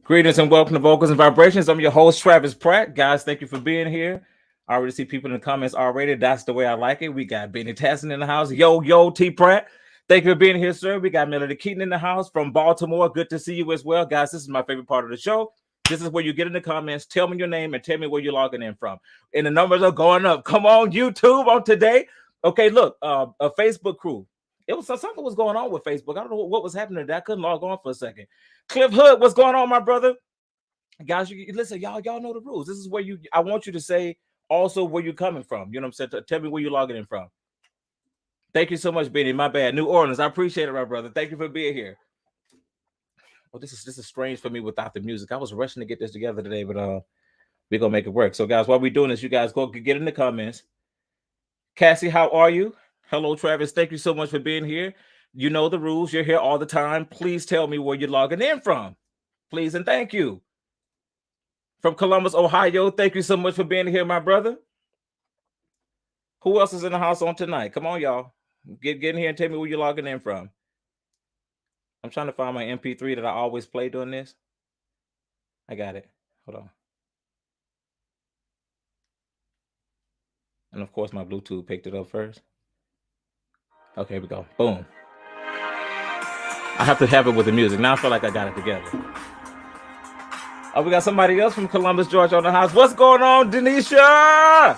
Greetings and welcome to Vocals and Vibrations. I'm your host, Travis Pratt. Guys, thank you for being here. I already see people in the comments already. That's the way I like it. We got Benny Tassin in the house. Yo, T Pratt. Thank you for being here, sir. We got Melody Keaton in the house from Baltimore. Good to see you as well. Guys, this is my favorite part of the show. This is where you get in the comments, tell me your name, and tell me where you're logging in from. And the numbers are going up. Come on, YouTube on today. Okay, look, a Facebook crew. It was something was going on with Facebook. I don't know what was happening today. I couldn't log on for a second. Cliff Hood, what's going on, my brother? Guys, you listen, y'all know the rules. This is where I want you to say also where you're coming from. You know what I'm saying? Tell me where you're logging in from. Thank you so much, Benny. My bad. New Orleans. I appreciate it, my brother. Thank you for being here. Oh, this is strange for me without the music. I was rushing to get this together today, but we're gonna make it work. So, guys, while we're doing this, you guys go get in the comments. Cassie, how are you? Hello, Travis. Thank you so much for being here. You know the rules. You're here all the time. Please tell me where you're logging in from. Please and thank you. From Columbus, Ohio, thank you so much for being here, my brother. Who else is in the house on tonight? Come on, y'all. Get in here and tell me where you're logging in from. I'm trying to find my MP3 that I always play doing this. I got it. Hold on. And of course, my Bluetooth picked it up first. Okay, here we go. Boom. I have to have it with the music. Now I feel like I got it together. Oh, we got somebody else from Columbus, Georgia on the house. What's going on, Denisha?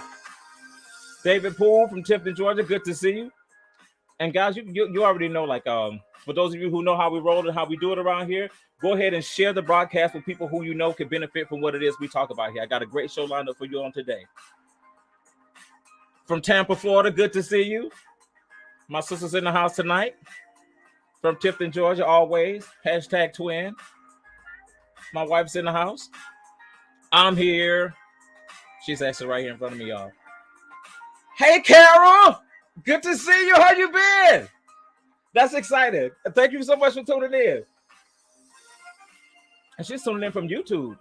David Poole from Tifton, Georgia. Good to see you. And guys, you already know, like, for those of you who know how we roll and how we do it around here, go ahead and share the broadcast with people who you know can benefit from what it is we talk about here. I got a great show lined up for you on today. From Tampa, Florida, good to see you. My sister's in the house tonight. From Tifton, Georgia, always. Hashtag twin. My wife's in the house. I'm here. She's actually right here in front of me, y'all. Hey, Carol. Good to see you. How you been? That's exciting. Thank you so much for tuning in. And she's tuning in from YouTube.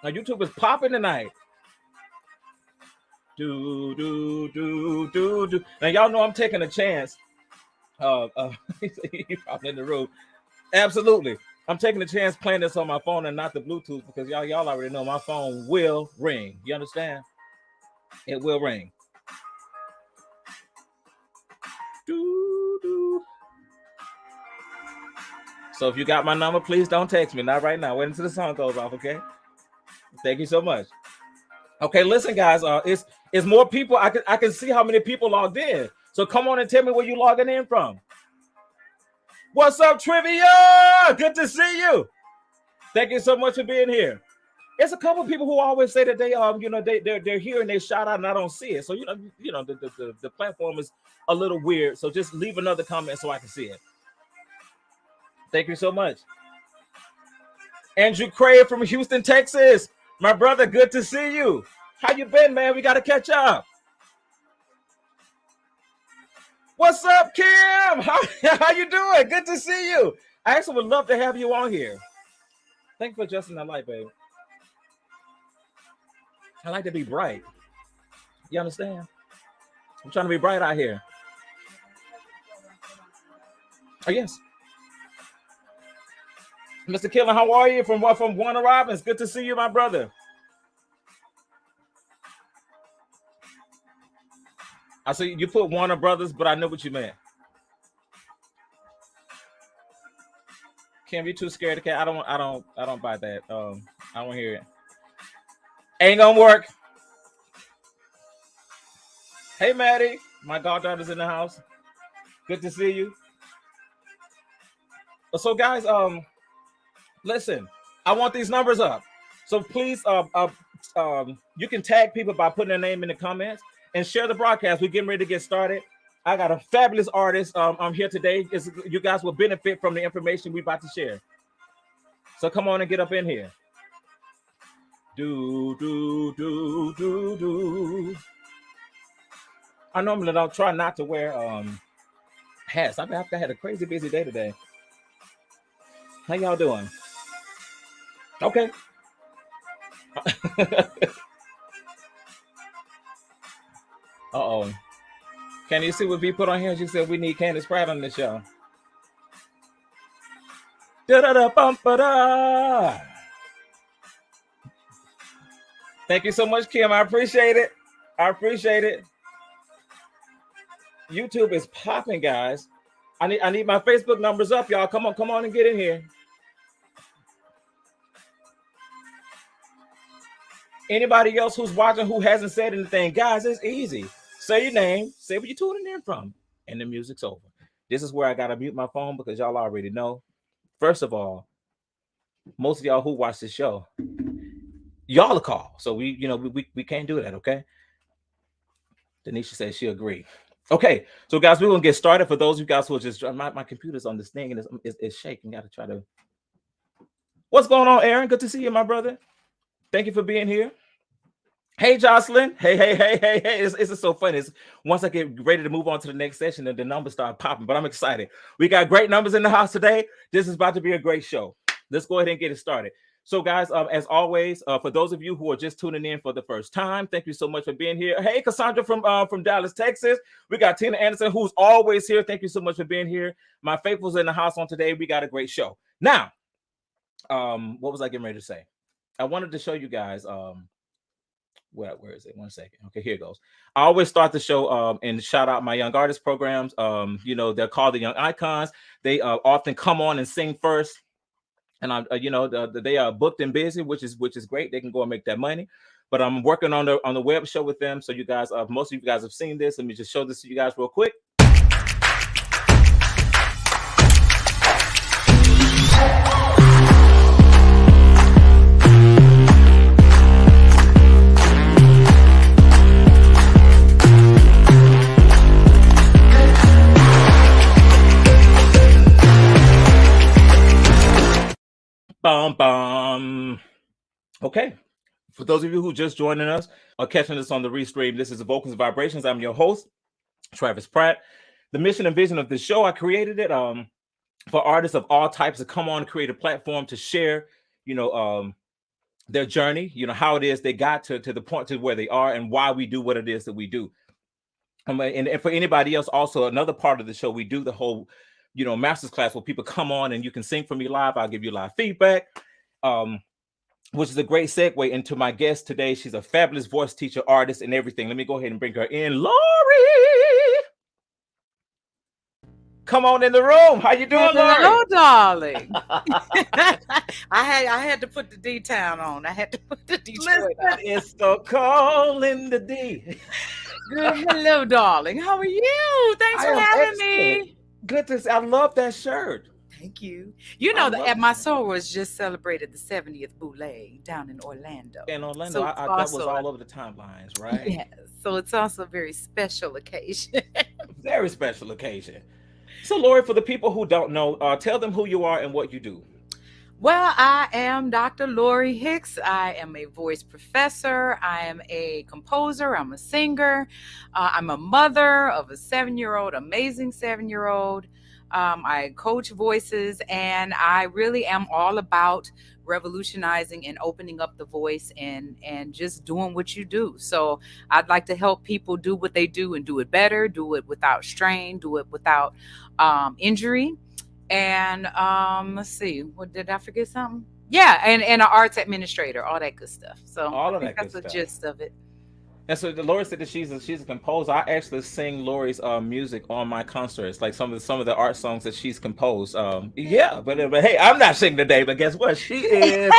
Now, YouTube is popping tonight. Do. Now, y'all know I'm taking a chance. He's probably in the room. Absolutely. I'm taking a chance playing this on my phone and not the Bluetooth because y'all already know my phone will ring. You understand? It will ring. So if you got my number, please don't text me. Not right now. Wait until the song goes off, okay? Thank you so much. Okay, listen, guys. It's more people. I can see how many people logged in. So come on and tell me where you logging in from. What's up, Trivia? Good to see you. Thank you so much for being here. There's a couple of people who always say that they're here and they shout out and I don't see it. So the platform is a little weird. So just leave another comment so I can see it. Thank you so much. Andrew Craig from Houston, Texas. My brother, good to see you. How you been, man? We got to catch up. What's up, Kim? How you doing? Good to see you. I actually would love to have you on here. Thank you for adjusting that light, babe. I like to be bright. You understand? I'm trying to be bright out here. Oh, yes. Mr. Killer, how are you? From Warner Robins. Good to see you, my brother. I see you put Warner Brothers, but I know what you meant. Can't be too scared of cat. I don't buy that. I don't hear it. Ain't gonna work. Hey, Maddie. My goddaughter's in the house. Good to see you. So, guys, listen. I want these numbers up. So please, you can tag people by putting their name in the comments and share the broadcast. We're getting ready to get started. I got a fabulous artist here today. You guys will benefit from the information we're about to share. So come on and get up in here. Do. I normally don't try not to wear hats. I had a crazy busy day today. How y'all doing? Okay. Uh-oh. Can you see what we put on here? She said we need Candace Pratt on the show. Da-da-da-bum-ba-da. Thank you so much, Kim. I appreciate it. I appreciate it. YouTube is popping, guys. I need my Facebook numbers up, y'all. Come on and get in here. Anybody else who's watching who hasn't said anything, guys, it's easy. Say your name, say where you're tuning in from, and the music's over. This is where I gotta mute my phone because y'all already know. First of all, most of y'all who watch this show, y'all a call. So we can't do that, okay? Denisha says she agree. Okay, so guys, we're gonna get started. For those of you guys who are just my computer's on this thing and it's shaking. Gotta try to. What's going on, Aaron? Good to see you, my brother. Thank you for being here. Hey, Jocelyn. Hey. It's so funny. Once I get ready to move on to the next session, the numbers start popping. But I'm excited. We got great numbers in the house today. This is about to be a great show. Let's go ahead and get it started. So, guys, as always, for those of you who are just tuning in for the first time, thank you so much for being here. Hey, Cassandra from Dallas, Texas. We got Tina Anderson, who's always here. Thank you so much for being here. My faithfuls in the house on today. We got a great show. Now, what was I getting ready to say? I wanted to show you guys. Where is it? 1 second. Okay, here it goes. I always start the show and shout out my young artist programs. They're called the Young Icons. They often come on and sing first. And they are booked and busy, which is great. They can go and make that money. But I'm working on the web show with them. So you guys, most of you guys have seen this. Let me just show this to you guys real quick. Okay. For those of you who just joining us or catching us on the restream, this is the Vocals and Vibrations. I'm your host, Travis Pratt. The mission and vision of this show, I created it for artists of all types to come on and create a platform to share, their journey, how it is they got to the point to where they are and why we do what it is that we do. And for anybody else, also another part of the show, we do the whole Masterclass where people come on and you can sing for me live. I'll give you live feedback, which is a great segue into my guest today. She's a fabulous voice teacher, artist, and everything. Let me go ahead and bring her in. Lori, come on in the room. How you doing, Lori? Hello, darling. I had to put the D town on. I had to put the Detroit on. It's so cold in the D. Good, hello, darling. How are you? Thanks for having me. Good to see. I love that shirt. Thank you. At my soul was just celebrated the 70th Boulay down in Orlando. So that was all over the timelines, right? Yes. So it's also a very special occasion. Very special occasion. So, Lori, for the people who don't know, tell them who you are and what you do. Well, I am Dr. Lori Hicks. I am a voice professor. I am a composer. I'm a singer. I'm a mother of a 7-year-old, amazing 7-year-old. I coach voices, and I really am all about revolutionizing and opening up the voice and just doing what you do. So I'd like to help people do what they do and do it better, do it without strain, do it without injury. And let's see, what did I forget something? Yeah, and an arts administrator, all that good stuff. So all of that that's the gist of it. And so Lori said that she's a composer. I actually sing Lori's music on my concerts, like some of the art songs that she's composed. But hey, I'm not singing today, but guess what? She is.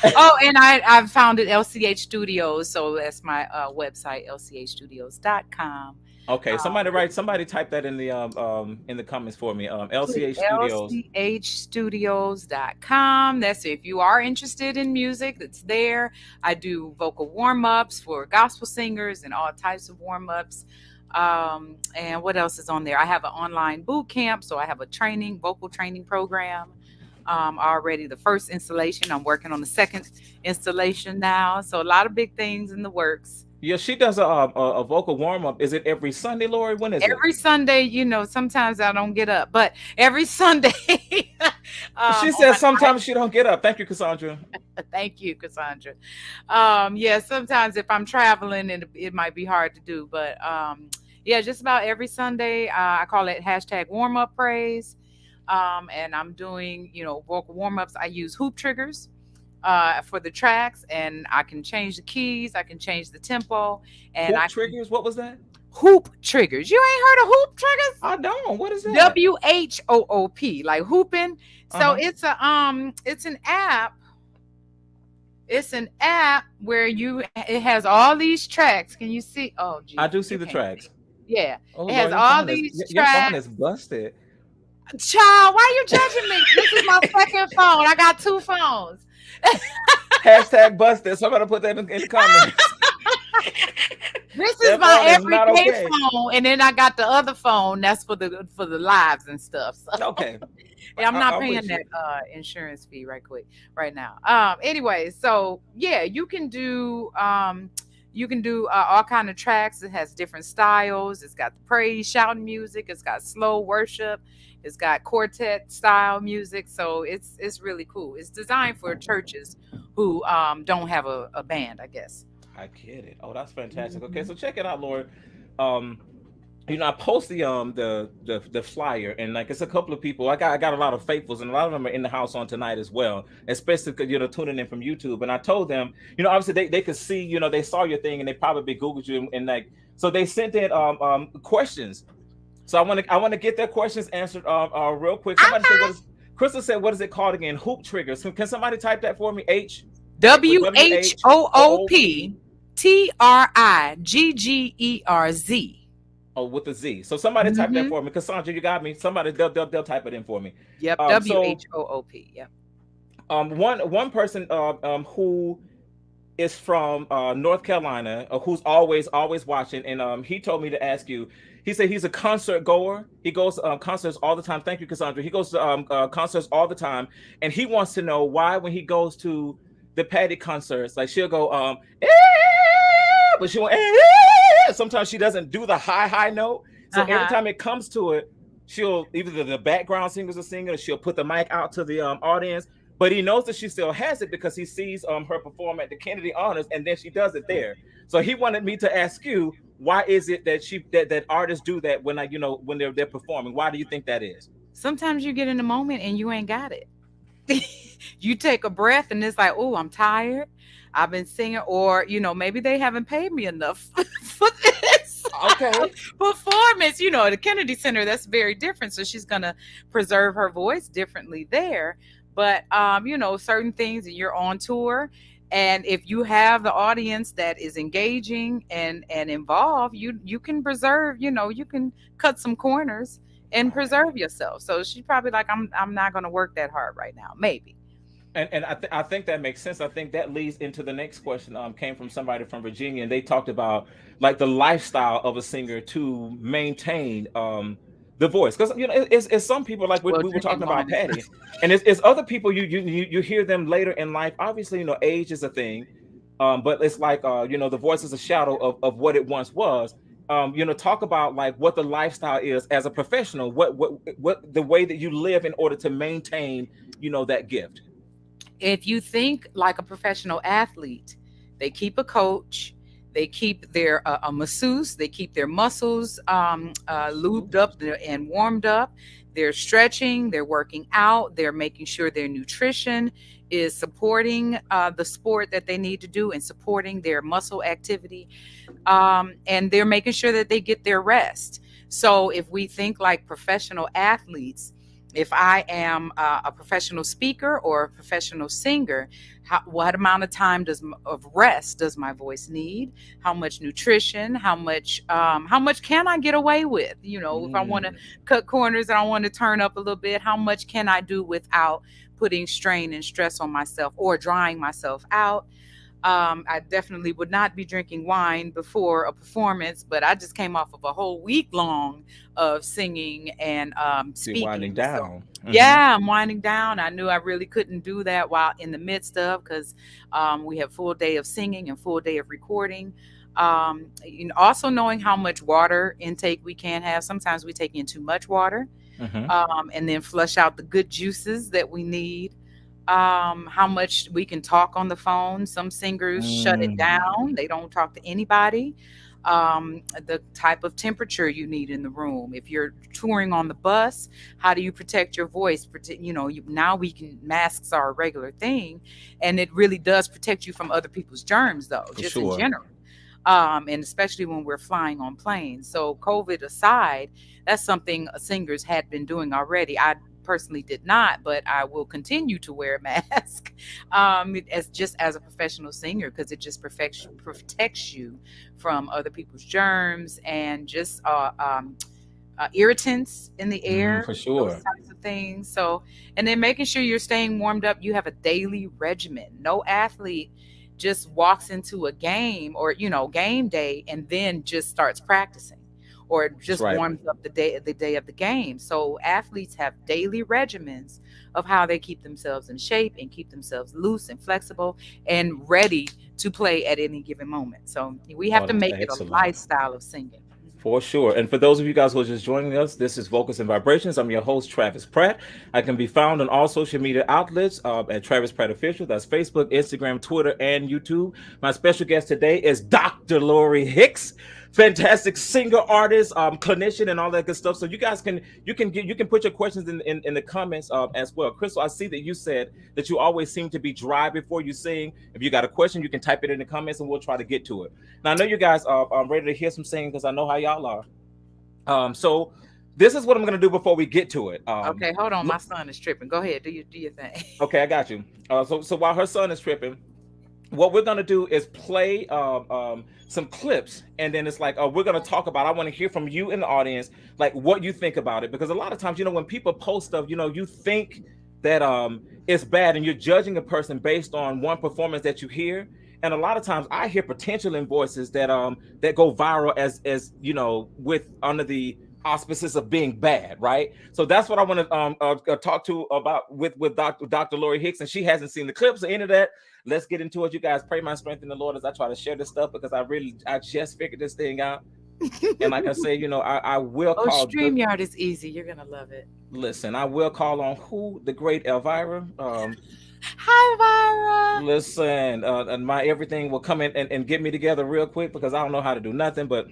Oh, and I founded LCH Studios, so that's my website, lchstudios.com. Okay, somebody type that in the comments for me. LCH Studios. lchstudios.com. That's if you are interested in music, it's there. I do vocal warm-ups for gospel singers and all types of warm-ups. And what else is on there? I have an online boot camp, so I have a vocal training program. Already the first installation. I'm working on the second installation now. So a lot of big things in the works. Yeah, she does a vocal warm-up. Is it every Sunday, Lori? When is it? Every Sunday, sometimes I don't get up, but every Sunday. She says sometimes she don't get up. Thank you, Cassandra. Thank you, Cassandra. Sometimes if I'm traveling, it might be hard to do, but just about every Sunday, I call it #warm-up praise. And I'm doing, vocal warm-ups. I use hoop triggers for the tracks, and I can change the keys, I can change the tempo, and Hoop I can triggers. What was that? hoop triggers. You ain't heard of hoop triggers? I don't. What is that? WHOOP, like hooping. Uh So huh. it's an app. It's an app where it has all these tracks. Can you see? Oh I do Jesus, see you the can't tracks. see. Yeah. Oh It has Lord, all these your phone is tracks. busted. Child, why you judging me? This is my second phone. I got two phones. Hashtag busted. Somebody put that in the comments. This is That my phone is not everyday okay. phone, and then I got the other phone that's for the lives and stuff. So Okay, yeah, I'm not I'm paying with that you. insurance fee right now. Anyway, so yeah, you can do all kind of tracks. It has different styles. It's got praise, shouting music. It's got slow worship. It's got quartet style music. So it's really cool. It's designed for churches who don't have a band, I guess. I get it. Oh, that's fantastic. Okay, Hmm. so check it out, Lord. Um, I post the flyer, and like it's a couple of people. I got a lot of faithfuls, and a lot of them are in the house on tonight as well, especially 'cause, tuning in from YouTube. And I told them, obviously they could see, they saw your thing, and they probably googled you, and like so they sent in questions. So I want to get their questions answered real quick. Somebody said, what Okay. is Crystal said, what is it called again? Hoop triggers. Can somebody type that for me? With WHOOP. WHOOPTRIGGERZ. Oh, with a Z. So somebody type that Mm-hmm. for me. Cassandra, you got me. Somebody they'll type it in for me. Yep. So WHOOP. Yep. one person who is from North Carolina, who's always watching, and he told me to ask you. He said he's a concert goer. He goes to concerts all the time. Thank you, Cassandra. He goes to concerts all the time, and he wants to know why when he goes to the Patty concerts, like she'll go but she won't. Sometimes she doesn't do the high note. So every Uh-huh. time it comes to it, she'll either the background singers are singing, or she'll put the mic out to the audience. But he knows that she still has it because he sees her perform at the Kennedy Honors, and then she does it there. So he wanted me to ask you, why is it that that artists do that when when they're performing? Why do you think that is? Sometimes you get in a moment and you ain't got it. You take a breath and it's like, oh, I'm tired. I've been singing, or maybe they haven't paid me enough for this Okay. performance. The Kennedy Center, that's very different. So she's gonna preserve her voice differently there. But certain things, and you're on tour. And if you have the audience that is engaging and involved, you can preserve, you can cut some corners and Okay. preserve yourself. So she's probably like, I'm not gonna work that hard right now. Maybe. And I think that makes sense. I think that leads into the next question. Came from somebody from Virginia, and they talked about like the lifestyle of a singer to maintain the voice, because it's some people like Well, we were talking drinking about wine. Patty, and it's other people you hear them later in life. Obviously, age is a thing, but it's like the voice is a shadow of what it once was. Talk about like what the lifestyle is as a professional, what the way that you live in order to maintain that gift. If you think like a professional athlete, they keep a coach, they keep their a masseuse, they keep their muscles lubed Ooh. up and warmed up. They're stretching, they're working out, they're making sure their nutrition is supporting the sport that they need to do and supporting their muscle activity, and they're making sure that they get their rest. So if we think like professional athletes, if I am a professional speaker or a professional singer, what amount of time of rest does my voice need? How much nutrition? How much can I get away with? If I want to Mm. cut corners and I want to turn up a little bit, how much can I do without putting strain and stress on myself or drying myself out? I definitely would not be drinking wine before a performance, but I just came off of a whole week long of singing and So you're winding speaking. So, down. Hmm. yeah, I'm winding down. I knew I really couldn't do that while in the midst of, because we have full day of singing and full day of recording. Also knowing how much water intake we can have. Sometimes we take in too much water, Hmm. and then flush out the good juices that we need. How much we can talk on the phone. Some singers shut it Mm. down, they don't talk to anybody. the type of temperature you need in the room. If you're touring on the bus, how do you protect your voice? Now masks are a regular thing, and it really does protect you from other people's germs, though, For just in sure. general. And especially when we're flying on planes. So, COVID aside, that's something singers had been doing already. I personally did not, but I will continue to wear a mask as a professional singer, because it just protects you from other people's germs and just irritants in the air, For those sure. types of things. So, and then making sure you're staying warmed up. You have a daily regimen. No athlete just walks into a game or game day and then just starts practicing, or That's just right. warms up the day of the game. So athletes have daily regimens of how they keep themselves in shape and keep themselves loose and flexible and ready to play at any given moment. So we have Oh, to that's make it a excellent. lifestyle of singing. For sure. And for those of you guys who are just joining us, this is Focus and Vibrations. I'm your host, Travis Pratt. I can be found on all social media outlets at Travis Pratt Official. That's Facebook, Instagram, Twitter, and YouTube. My special guest today is Dr. Lori Hicks, fantastic singer, artist, clinician, and all that good stuff. So you guys can put your questions in the comments as well. Crystal, I see that you said that you always seem to be dry before you sing. If you got a question, you can type it in the comments and we'll try to get to it. Now, I know you guys are ready to hear some singing because I know how y'all are. So this is what I'm going to do before we get to it. Okay, hold on. My son is tripping. Go ahead. Do your thing. Okay, I got you. So while her son is tripping, what we're going to do is play some clips, and then it's like we're going to talk about, I want to hear from you in the audience, like what you think about it, because a lot of times, when people post stuff, you think that it's bad and you're judging a person based on one performance that you hear. And a lot of times I hear potential in voices that go viral as with under the auspices of being bad, right? So that's what I want to talk to about with Dr. Lori Hicks, and she hasn't seen the clips or any of that. Let's get into it. You guys pray my strength in the Lord as I try to share this stuff, because I just figured this thing out. And like I say, I will call. StreamYard is easy. You're gonna love it. Listen, I will call on the great Elvira. Hi, Vira. Listen, and my everything will come in and get me together real quick, because I don't know how to do nothing, but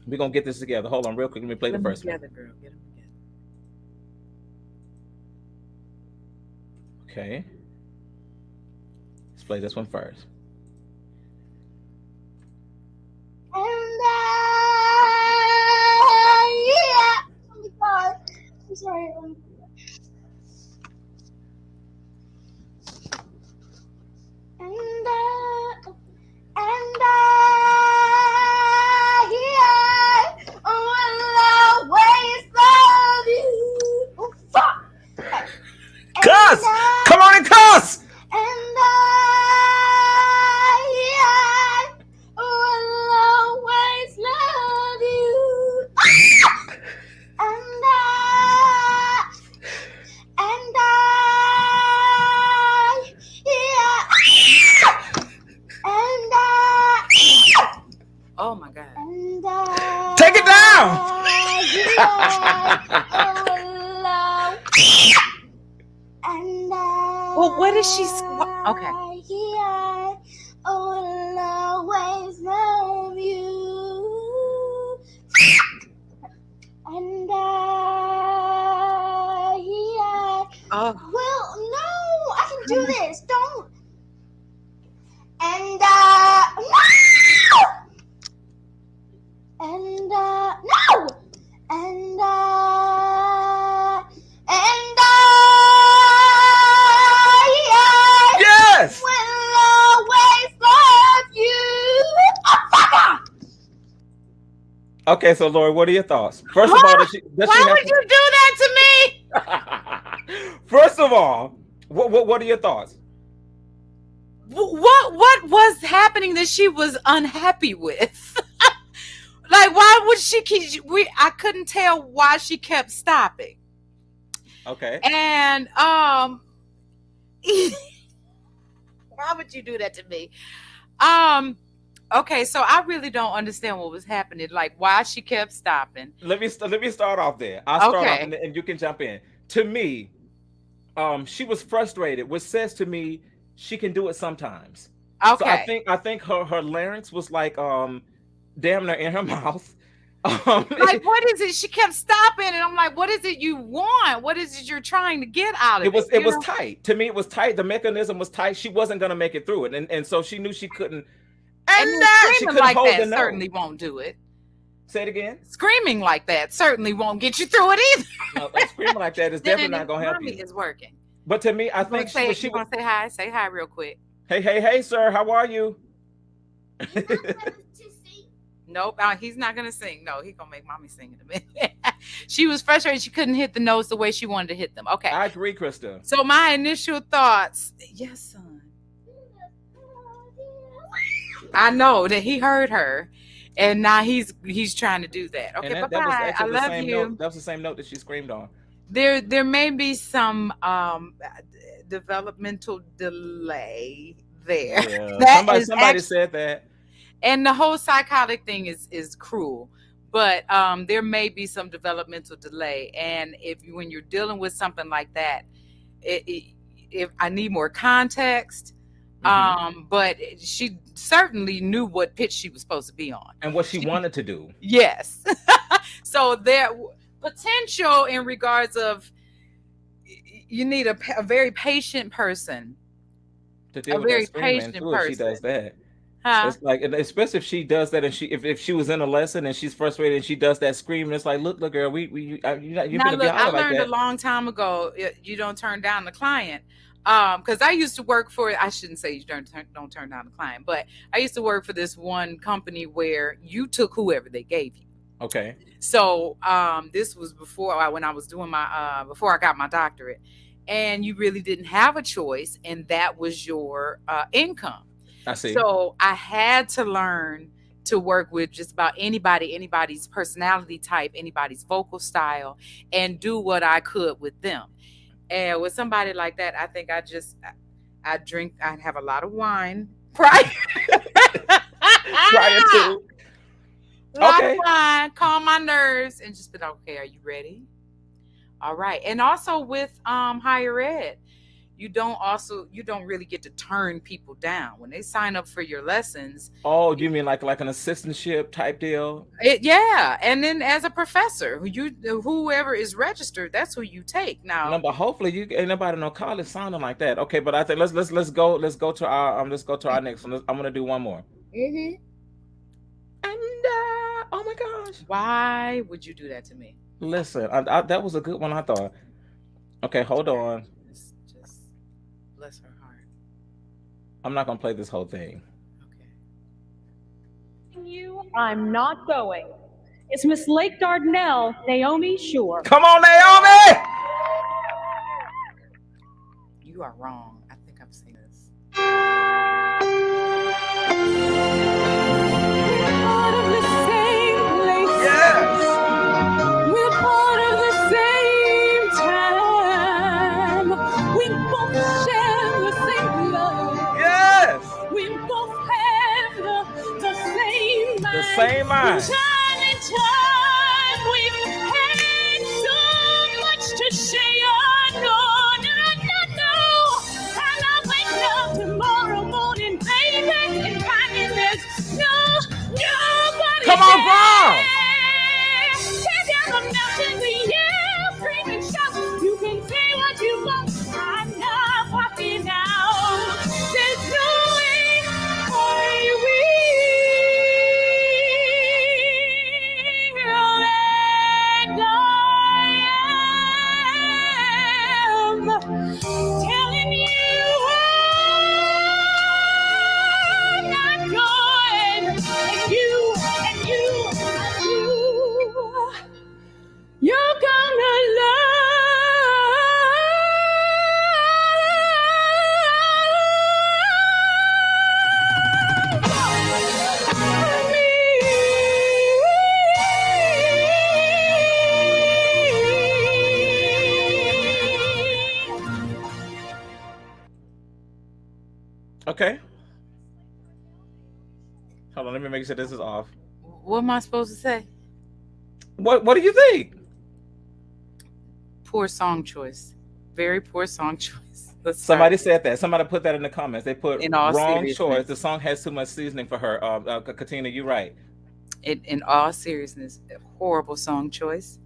we're gonna get this together. Hold on real quick. Let me play the first one. Girl. Get them together. Okay. Let's play this one first. Yeah. Oh my God. I'm sorry. Cuss! Come on and cuss! Oh my God. Take it down! Well, what is she? Okay. I will always love you. And Oh. Well, no, I can do this. Don't. And no. And no. And Yes! will always love you. Okay, so Lori, what are your thoughts? First of all, Why would you do that to me? First of all, what are your thoughts? What was happening that she was unhappy with? Like, why would she keep? I couldn't tell why she kept stopping. Okay. And why would you do that to me? Okay, so I really don't understand what was happening. Like, why she kept stopping. Let me start off there. I'll start Okay. off and you can jump in. To me, she was frustrated, which says to me she can do it sometimes. Okay. So I think her larynx was like damn near in her mouth. Like, what is it? She kept stopping, and I'm like, what is it you want? What is it you're trying to get out of it? It was tight. To me, it was tight. The mechanism was tight. She wasn't gonna make it through it, and so she knew she couldn't. And she screaming couldn't like hold that the note. certainly won't do it. Say it again. Screaming like that certainly won't get you through it either. No, screaming like that is definitely not gonna help you. Is working. But to me, I think she want to say hi. Say hi real quick. Hey, sir. How are you? Nope, he's not gonna sing. No, he's gonna make mommy sing in a minute. She was frustrated. She couldn't hit the notes the way she wanted to hit them. Okay. I agree, Krista. So my initial thoughts, yes, son. I know that he heard her, and now he's trying to do that. Okay, bye-bye. I love you. That was the same note that she screamed on. There may be some developmental delay there. Yeah. Somebody said that. And the whole psychotic thing is cruel, but there may be some developmental delay. And when you're dealing with something like that, if I need more context, but she certainly knew what pitch she was supposed to be on and what she wanted to do. Yes. So there potential in regards of you need a very patient person. To deal with that screaming too, if she does that. It's like, especially if she does that, and if she was in a lesson and she's frustrated and she does that screaming, it's like, look, girl, you I learned a long time ago, you don't turn down the client, because I used to work for. I shouldn't say you don't turn down the client, but I used to work for this one company where you took whoever they gave you. Okay. So this was before when I was doing my before I got my doctorate, and you really didn't have a choice, and that was your income. I see. So I had to learn to work with just about anybody's personality type, anybody's vocal style, and do what I could with them. And with somebody like that, I think I'd have a lot of wine prior to. Okay. Wine, calm my nerves, and just be like, okay, are you ready? All right. And also with higher ed, you don't really get to turn people down when they sign up for your lessons. Oh, do you mean like an assistantship type deal? Yeah, and then as a professor, whoever is registered, that's who you take now. No, but hopefully ain't nobody no college sounding like that. Okay, but I think let's go to our next one. I'm gonna do one more. Mm-hmm. And oh my gosh, why would you do that to me? Listen, that was a good one, I thought. Okay, hold on. Bless her heart. I'm not gonna play this whole thing. Okay. I'm not going. It's Miss Lake Dardanelle, Naomi Shore. Come on, Naomi! You are wrong. I think I've seen this. Part of the same place. Yes! We're part of the same time. We both share the same love. Yes! We both have the same mind. The same mind. Time and time we've had so much to share. No. And I wake up tomorrow morning, baby, and finding there's nobody. Come on, bro! Tear down the mountains, yeah, scream and shout. You can say what you want. I'm not walking out. There's no way we and I am telling you I'm not going. And you're gonna love me. Okay. Hold on, let me make sure this is off. What am I supposed to say? What do you think? Poor song choice. Very poor song choice. Somebody said that. Somebody put that in the comments. They put In all wrong seriousness. choice. The song has too much seasoning for her. Katina, you're right. In all seriousness, a horrible song choice.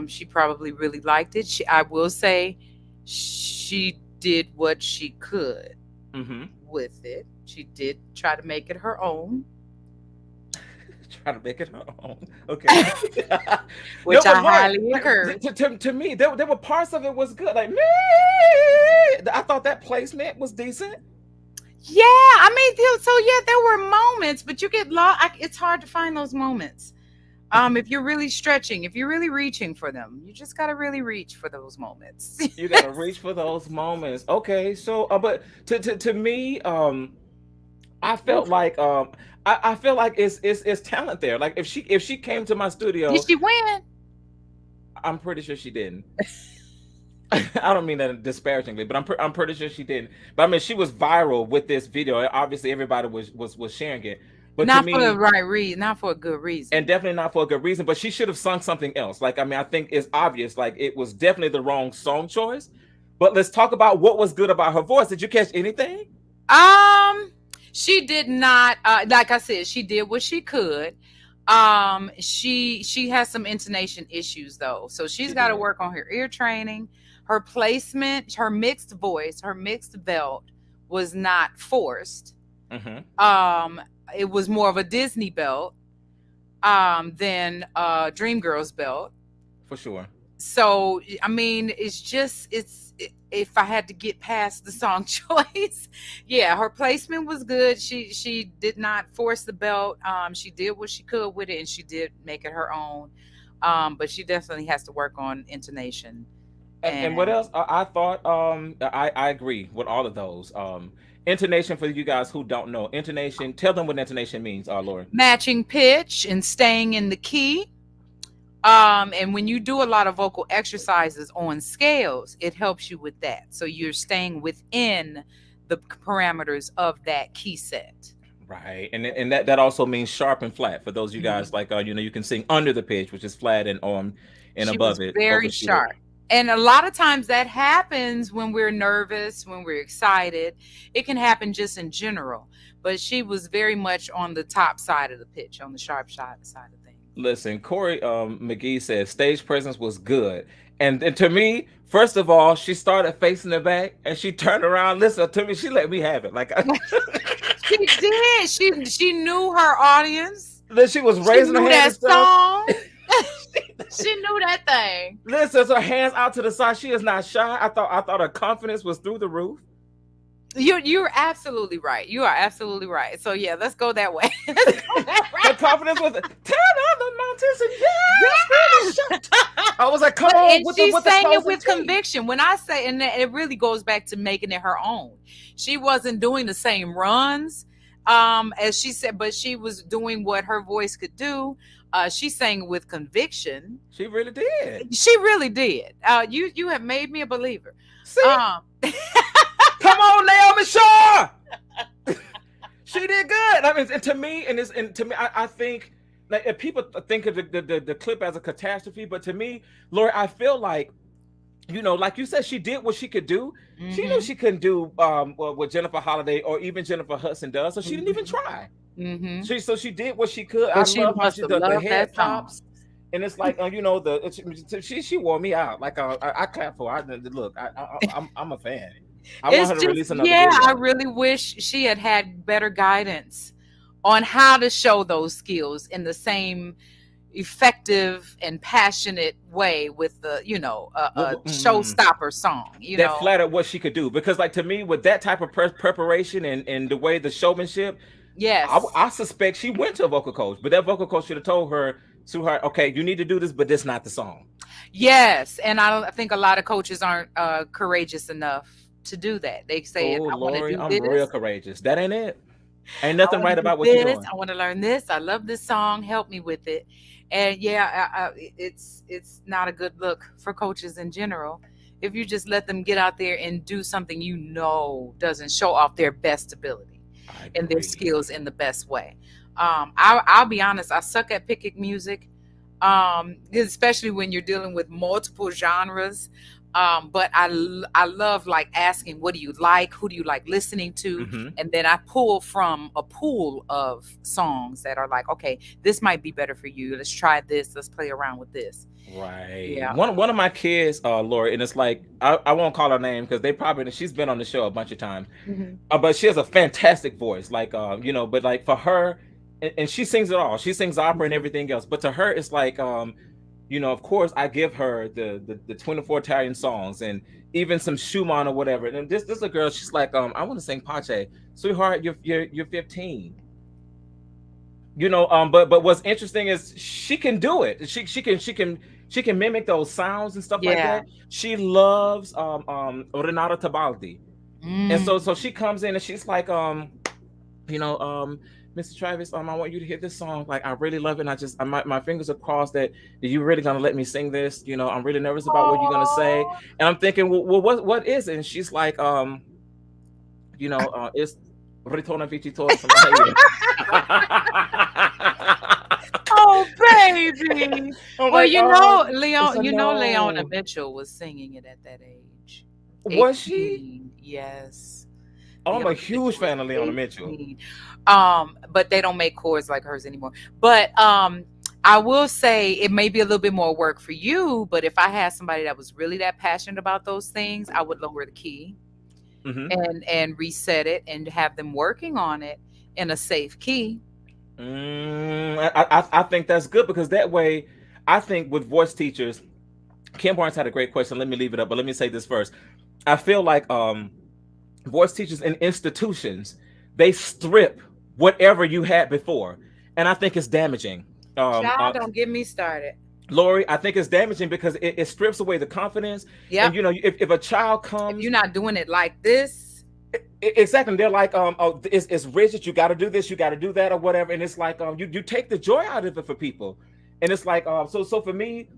She probably really liked it. I will say, she did what she could Mm-hmm. with it. She did try to make it her own, Try to make it her own. Okay. No, which but I Lord, highly encourage. to me, there were parts of it was good. Like me, I thought that placement was decent. Yeah, I mean, so yeah, there were moments, but you get lost. It's hard to find those moments. If you're really stretching, if you're really reaching for them, you just gotta really reach for those moments. You gotta reach for those moments. Okay, so but to me, I felt like I feel like it's talent there. Like if she came to my Did studio, she win? I'm pretty sure she didn't. I don't mean that disparagingly, but I'm pretty sure she didn't. But I mean, she was viral with this video. Obviously, everybody was sharing it. But to Not for the me, right reason, not for a good reason. and definitely not for a good reason. But she should have sung something else. Like I mean, I think it's obvious. Like it was definitely the wrong song choice. But let's talk about what was good about her voice. Did you catch anything? Um, she did not. Like I said, she did what she could. She has some intonation issues though, so she's She got to did. work on her ear training, her placement, her mixed voice, her mixed belt was not forced. Hmm. It was more of a Disney belt than Dreamgirls belt. For sure. So I mean, if I had to get past the song choice, yeah, her placement was good. She did not force the belt. She did what she could with it, and she did make it her own. But she definitely has to work on intonation. And what And else? I thought I agree with all of those. Intonation for you guys who don't know. Intonation, tell them what intonation means, Lori. matching pitch and staying in the key. And when you do a lot of vocal exercises on scales, it helps you with that. So you're staying within the parameters of that key set. Right. And that also means sharp and flat. For those of you guys Mhm. like you can sing under the pitch, which is flat and on and She was above it, very overshoot it. sharp. And a lot of times that happens when we're nervous, when we're excited. It can happen just in general. But she was very much on the top side of the pitch, on the sharp side of things. Listen, Corey McGee said stage presence was good. And to me, first of all, she started facing the back and she turned around, listen to me, she let me have it. Like She did. She knew her audience. then she was She raising her knew hand and that stuff. song. She knew that thing. Listen, her hands out to the side. She is not shy. I thought her confidence was through the roof. You're absolutely right. You are absolutely right. So yeah, let's go that way. Let's go that Her route. confidence was turn on the mountains and yes, I was like, come on, And with she the sang it closing with T. conviction. When I say, and it really goes back to making it her own. She wasn't doing the same runs, as she said, but she was doing what her voice could do. She sang with conviction. She really did. She really did. You have made me a believer. See, Um, come on, Naomi Shaw. She did good. I mean, and to me, I think like if people think of the clip as a catastrophe, but to me, Lori, I feel like like you said, she did what she could do. She knew mhm, she couldn't do what Jennifer Holiday or even Jennifer Hudson does, so she didn't even try. mhm. She did what she could. I But she love how must she have does the loved head that song. pops, and it's like she wore me out. Like I clap for her. Look, I'm a fan. I want It's her to just, release another yeah, I video. really wish she had better guidance on how to show those skills in the same effective and passionate way with the, a showstopper song, That flattered what she could do, because like to me, with that type of preparation and the way the showmanship, Yes. I suspect she went to a vocal coach, but that vocal coach should have told her, okay, you need to do this, but this not the song. Yes. And I think a lot of coaches aren't courageous enough to do that. They say, Oh, I want to Lori, do I'm this. real courageous. That ain't it. Ain't I nothing want right to do about what you're this. doing. I want to learn this. I love this song. Help me with it. And yeah, it's not a good look for coaches in general if you just let them get out there and do something doesn't show off their best ability I and their agree. skills in the best way. I'll be honest. I suck at picking music, especially when you're dealing with multiple genres. But I love like asking, what do you like? Who do you like listening to? Mm-hmm. And then I pull from a pool of songs that are like, okay, this might be better for you. Let's try this. Let's play around with this. Right. Yeah. One of my kids, Lori, and it's like I won't call her name because she's been on the show a bunch of times. But she has a fantastic voice, like but like for her, and she sings it all. She sings opera and everything else. But to her, it's like of course I give her the 24 Italian songs and even some Schumann or whatever. And this is a girl, she's like, I want to sing Pace. Sweetheart, you're 15. But what's interesting is she can do it. She can mimic those sounds and stuff like that. She loves Renata Tebaldi. And so she comes in and she's like, Mr. Travis, I want you to hear this song. Like, I really love it. And my fingers are crossed that you really gonna let me sing this. I'm really nervous about what you're gonna say. And I'm thinking, well, what is it? And she's like, it's Ritorno Vincitore from Oh, baby. I'm Well, like, Leona Mitchell was singing it at that age. Was she? Yes. I'm Leona a huge Mitchell fan of was Leona Mitchell. 18. But they don't make chords like hers anymore. But I will say it may be a little bit more work for you, but if I had somebody that was really that passionate about those things, I would lower the key and reset it and have them working on it in a safe key. I think that's good because that way, I think with voice teachers, Kim Barnes had a great question. Let me leave it up, but let me say this first. I feel like voice teachers in institutions, they strip whatever you had before, and I think it's damaging. Child, don't get me started. Lori, I think it's damaging because it strips away the confidence. Yeah. And if a child comes, if you're not doing it like this. Exactly. They're like, it's rigid. You got to do this. You got to do that or whatever. And it's like, you take the joy out of it for people. And it's like, so for me,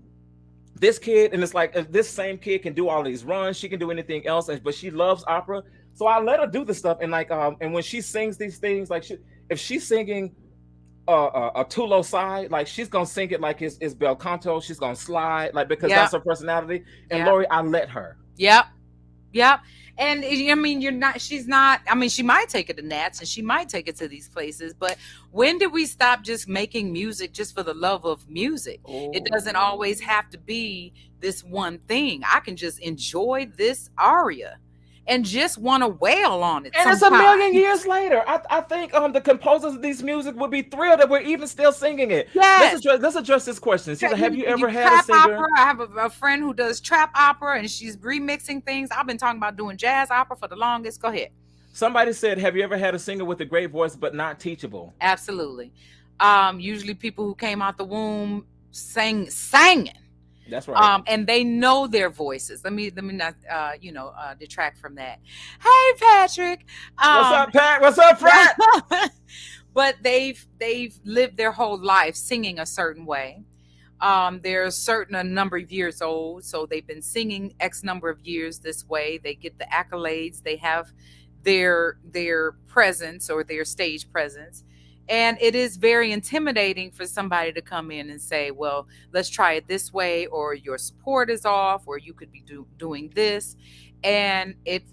this kid, and it's like, this same kid can do all these runs. She can do anything else, but she loves opera. So I let her do the stuff. And like, and when she sings these things, like if she's singing a Tulo side, like she's going to sing it like it's bel canto. She's going to slide, like, because that's her personality. And Lori, I let her. Yep. And I mean, she's not, I mean, she might take it to Nats and she might take it to these places, but when did we stop just making music just for the love of music? It doesn't always have to be this one thing. I can just enjoy this aria and just want to wail on it. And it's a million years later. I think the composers of these music would be thrilled that we're even still singing it. Yes. Let's address this question. Have you ever had trap a singer? Opera? I have a friend who does trap opera and she's remixing things. I've been talking about doing jazz opera for the longest. Go ahead. Somebody said, have you ever had a singer with a great voice but not teachable? Absolutely. Usually people who came out the womb singing. That's right. And they know their voices. Let me not detract from that. Hey, Patrick. What's up, Pat? What's up, Pratt? But they've lived their whole life singing a certain way. They're a number of years old, so they've been singing X number of years this way. They get the accolades. They have their presence or their stage presence. And it is very intimidating for somebody to come in and say, well, let's try it this way, or your support is off, or you could be doing this. And it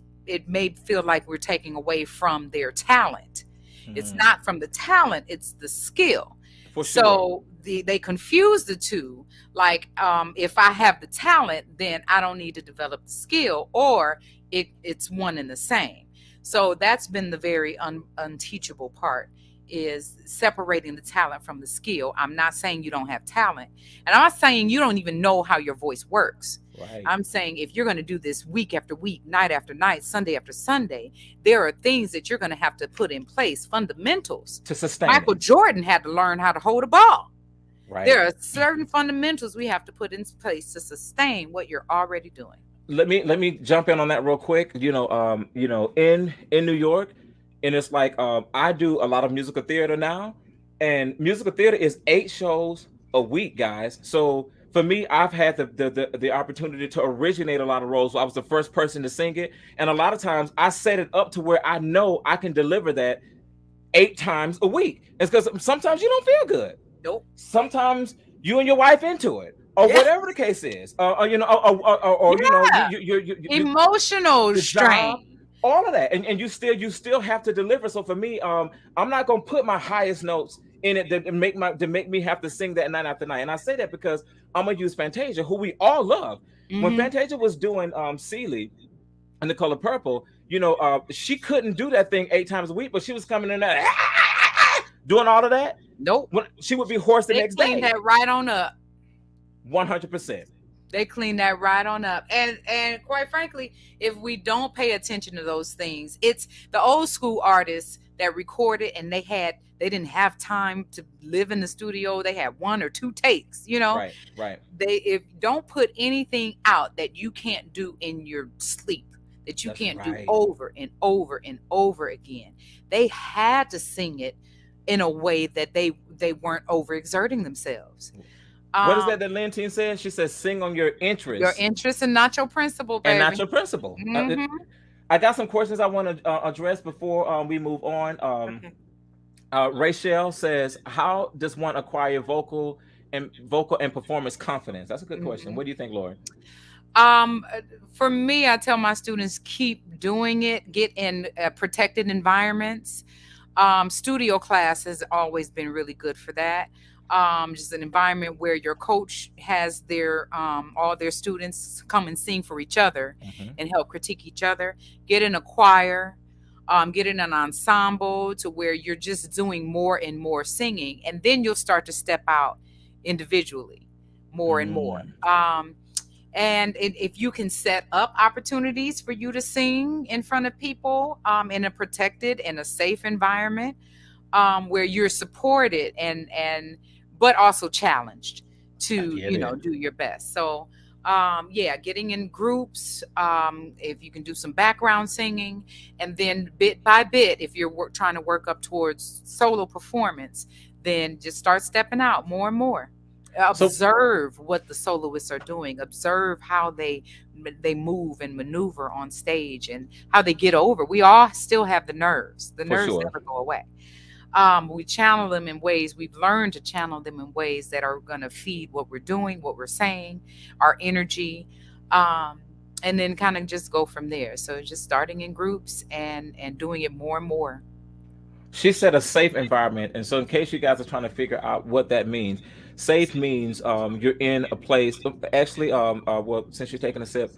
may feel like we're taking away from their talent. It's not from the talent, it's the skill. For sure. So they confuse the two. Like, if I have the talent, then I don't need to develop the skill, or it's one and the same. So that's been the very unteachable part, is separating the talent from the skill. I'm not saying you don't have talent, and I'm not saying you don't even know how your voice works. Right. I'm saying if you're going to do this week after week, night after night, Sunday after Sunday, there are things that you're going to have to put in place, fundamentals to sustain. Michael Jordan had to learn how to hold a ball. Right. There are certain fundamentals we have to put in place to sustain what you're already doing. Let me jump in on that real quick. In New York, and it's like, I do a lot of musical theater now, and musical theater is 8 shows a week, guys. So for me, I've had the opportunity to originate a lot of roles. So I was the first person to sing it. And a lot of times I set it up to where I know I can deliver that 8 times a week. It's because sometimes you don't feel good. Nope. Sometimes you and your wife into it. or whatever the case is, you know, or you know, Yeah. Emotional the job, strain. all of that, and you still have to deliver. So for me, I'm not gonna put my highest notes in it to make me have to sing that night after night. And I say that because I'm gonna use Fantasia, who we all love. When Mhm. Fantasia was doing Celie and The Color Purple, you know, she couldn't do that thing 8 times a week, but she was coming in there doing all of that. Nope. When she would be hoarse the They next cleaned day. that right on up. 100%. They clean that right on up. And quite frankly, if we don't pay attention to those things, it's the old school artists that recorded and they didn't have time to live in the studio. They had 1 or 2 takes, you know. Right. If don't put anything out that you can't do in your sleep, that you That's can't do right. over and over and over again. They had to sing it in a way that they weren't overexerting themselves. What is that Lentine says? She says, "Sing on your interest, Your interest and not your principle, baby. and not your principle." Mhm. I got some questions I want to address before we move on. Okay. Rachel says, "How does one acquire vocal and performance confidence?" That's a good question. Mhm. What do you think, Lori? For me, I tell my students, keep doing it. Get in protected environments. Studio class has always been really good for that. Just an environment where your coach has their all their students come and sing for each other and help critique each other. Get in a choir. Get in an ensemble to where you're just doing more and more singing, and then you'll start to step out individually more and more. And if you can set up opportunities for you to sing in front of people in a protected and a safe environment where you're supported and but also challenged to do your best. So getting in groups, if you can do some background singing, and then bit by bit, if you're trying to work up towards solo performance, then just start stepping out more and more. Observe what the soloists are doing. Observe how they move and maneuver on stage and how they get over. We all still have the nerves. The nerves never go away. We channel them in ways, we've learned to channel them in ways that are going to feed what we're doing, what we're saying, our energy, and then kind of just go from there. So just starting in groups and doing it more and more. She said a safe environment. And so in case you guys are trying to figure out what that means, safe means you're in a place. Actually, well, since you're taking a sip,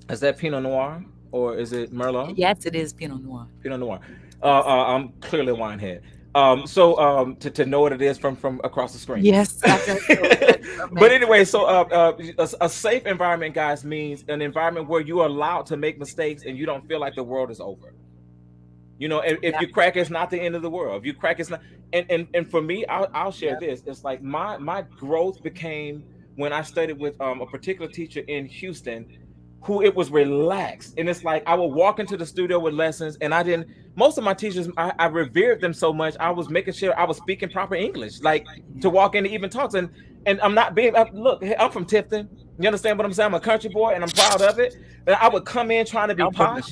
is that Pinot Noir or is it Merlot? Yes, it is Pinot Noir. Pinot Noir. I'm clearly a wine head. So to know what it is from across the screen. Yes. But anyway, so a safe environment, guys, means an environment where you are allowed to make mistakes and you don't feel like the world is over. You know, if you crack, it's not the end of the world. If you crack, it's not. And for me, I'll share this. It's like my growth became when I studied with a particular teacher in Houston, who it was relaxed. And it's like I would walk into the studio with lessons, and most of my teachers, I revered them so much. I was making sure I was speaking proper English, like to walk into even talks. And I'm not being, look, I'm from Tifton. You understand what I'm saying? I'm a country boy, and I'm proud of it. But I would come in trying to be posh.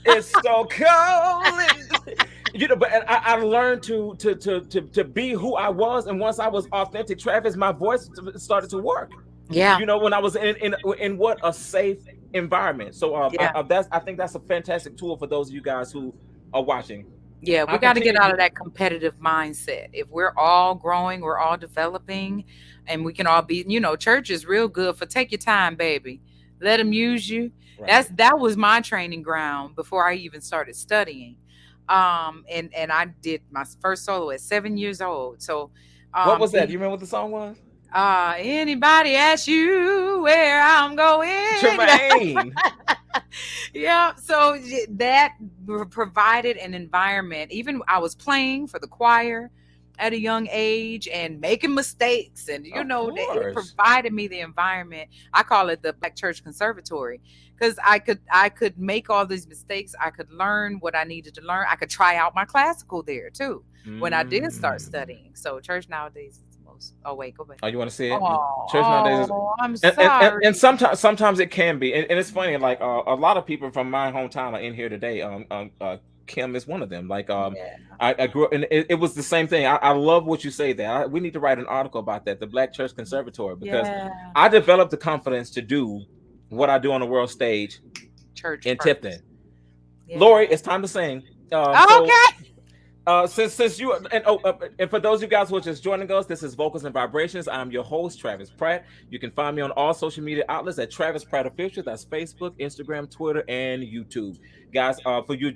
It's so cold. You know, but I learned to be who I was, and once I was authentic, Travis, my voice started to work. Yeah, you know, when I was in what a safe environment. So I think that's a fantastic tool for those of you guys who are watching. Yeah, we got to get out of that competitive mindset. If we're all growing, we're all developing, and we can all be, you know, church is real good for take your time, baby. Let them use you. Right. That was my training ground before I even started studying. And I did my first solo at 7 years old. So what was that? Do you remember what the song was? Anybody ask you where I'm going? Tremaine. Yeah, so that provided an environment. Even I was playing for the choir at a young age and making mistakes, and you know, it provided me the environment. I call it the Black Church Conservatory, because I could make all these mistakes. I could learn what I needed to learn. I could try out my classical there too when I did start studying. So church nowadays is the most. Oh wait, go back. Oh, you want to see it? Oh, church nowadays. I'm sorry. And sometimes it can be, and it's funny. Like a lot of people from my hometown are in here today. Kim is one of them. Like Yeah. I grew up, and it was the same thing. I love what you say there. We need to write an article about that, the Black Church Conservatory, because Yeah. I developed the confidence to do what I do on the world stage Church in purpose. Tipton. Yeah. Lori, it's time to sing. Since you and for those of you guys who are just joining us, this is Vocals and Vibrations. I'm your host, Travis Pratt. You can find me on all social media outlets at Travis Pratt Official. That's Facebook, Instagram, Twitter, and YouTube. Guys, for you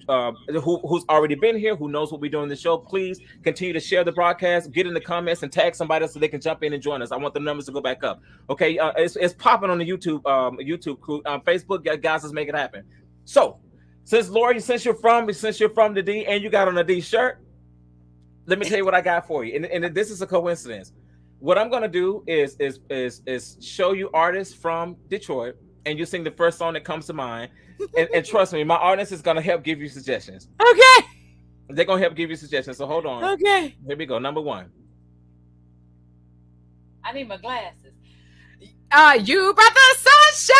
who's already been here, who knows what we do in the show, please continue to share the broadcast, get in the comments, and tag somebody so they can jump in and join us. I want the numbers to go back up. Okay, it's popping on the YouTube crew. Facebook, guys, let's make it happen. So, since Lori, since you're from the D and you got on a D shirt, let me tell you what I got for you. And this is a coincidence. What I'm gonna do is show you artists from Detroit, and you sing the first song that comes to mind. And trust me, my artist is gonna help give you suggestions. Okay. They're gonna help give you suggestions. So hold on. Okay. Here we go. Number one. I need my glasses. You brought the sunshine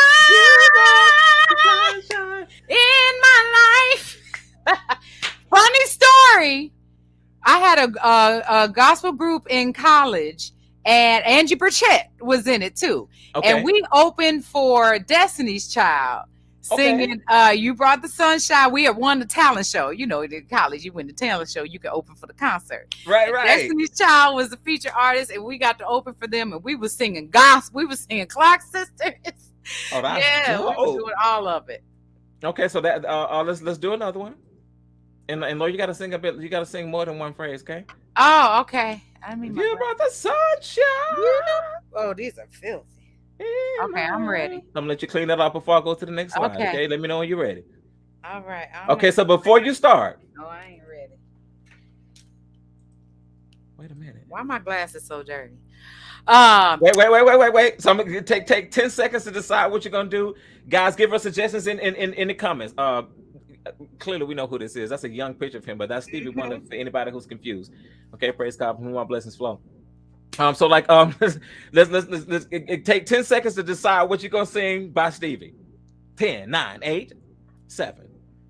in my life. Funny story. I had a gospel group in college, and Angie Burchett was in it too. Okay. And we opened for Destiny's Child, singing You Brought the Sunshine. We had won the talent show. You know, in college, you win the talent show, you can open for the concert. Right. Destiny's Child was the featured artist, and we got to open for them, and we was singing gospel. We was singing Clark Sisters. Oh, that's yeah, dope. we was doing all of it. Okay, so that let's do another one. And Lord, you gotta sing a bit. You gotta sing more than one phrase, okay? Oh, okay. I mean, You brought the sunshine. oh, these are filthy. Okay, I'm ready. I'm gonna let you clean that up before I go to the next slide. Okay, let me know when you're ready. All right. Okay, so before you start. No, I ain't ready. Wait a minute. Why are my glasses so dirty? Wait. So I'm gonna take 10 seconds to decide what you're gonna do. Guys, give us suggestions in the comments. Clearly we know who this is. That's a young picture of him, but that's Stevie Wonder for anybody who's confused. Okay, praise God, from whom our blessings flow. So like let's take 10 seconds to decide what you're gonna sing by Stevie. 10, 9, 8, 7,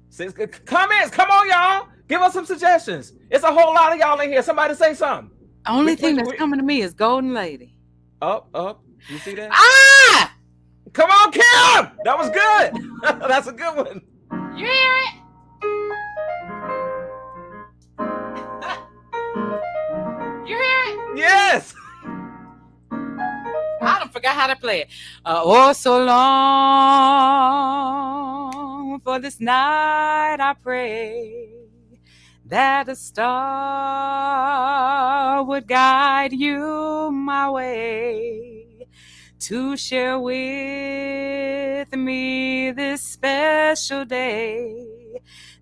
6. Comments, come on, y'all. Give us some suggestions. It's a whole lot of y'all in here. Somebody say something. Only thing that's coming to me is Golden Lady. Up. You see that? Ah! Come on, Kim! That was good. That's a good one. You hear it? You hear it? Yes. I don't forgot how to play it. Oh, so long for this night I pray that a star would guide you my way to share with me this special day.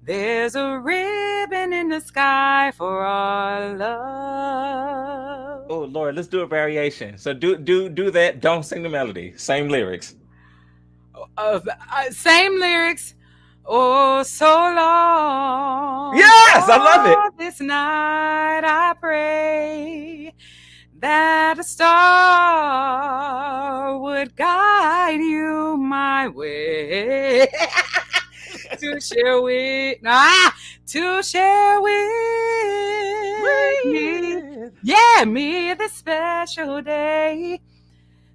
There's a ribbon in the sky for our love. Oh Lord, let's do a variation. So do that. Don't sing the melody. Same lyrics. Same lyrics. Oh, so long. Yes, I love it. This night I pray that a star would guide you my way to share with me the special day.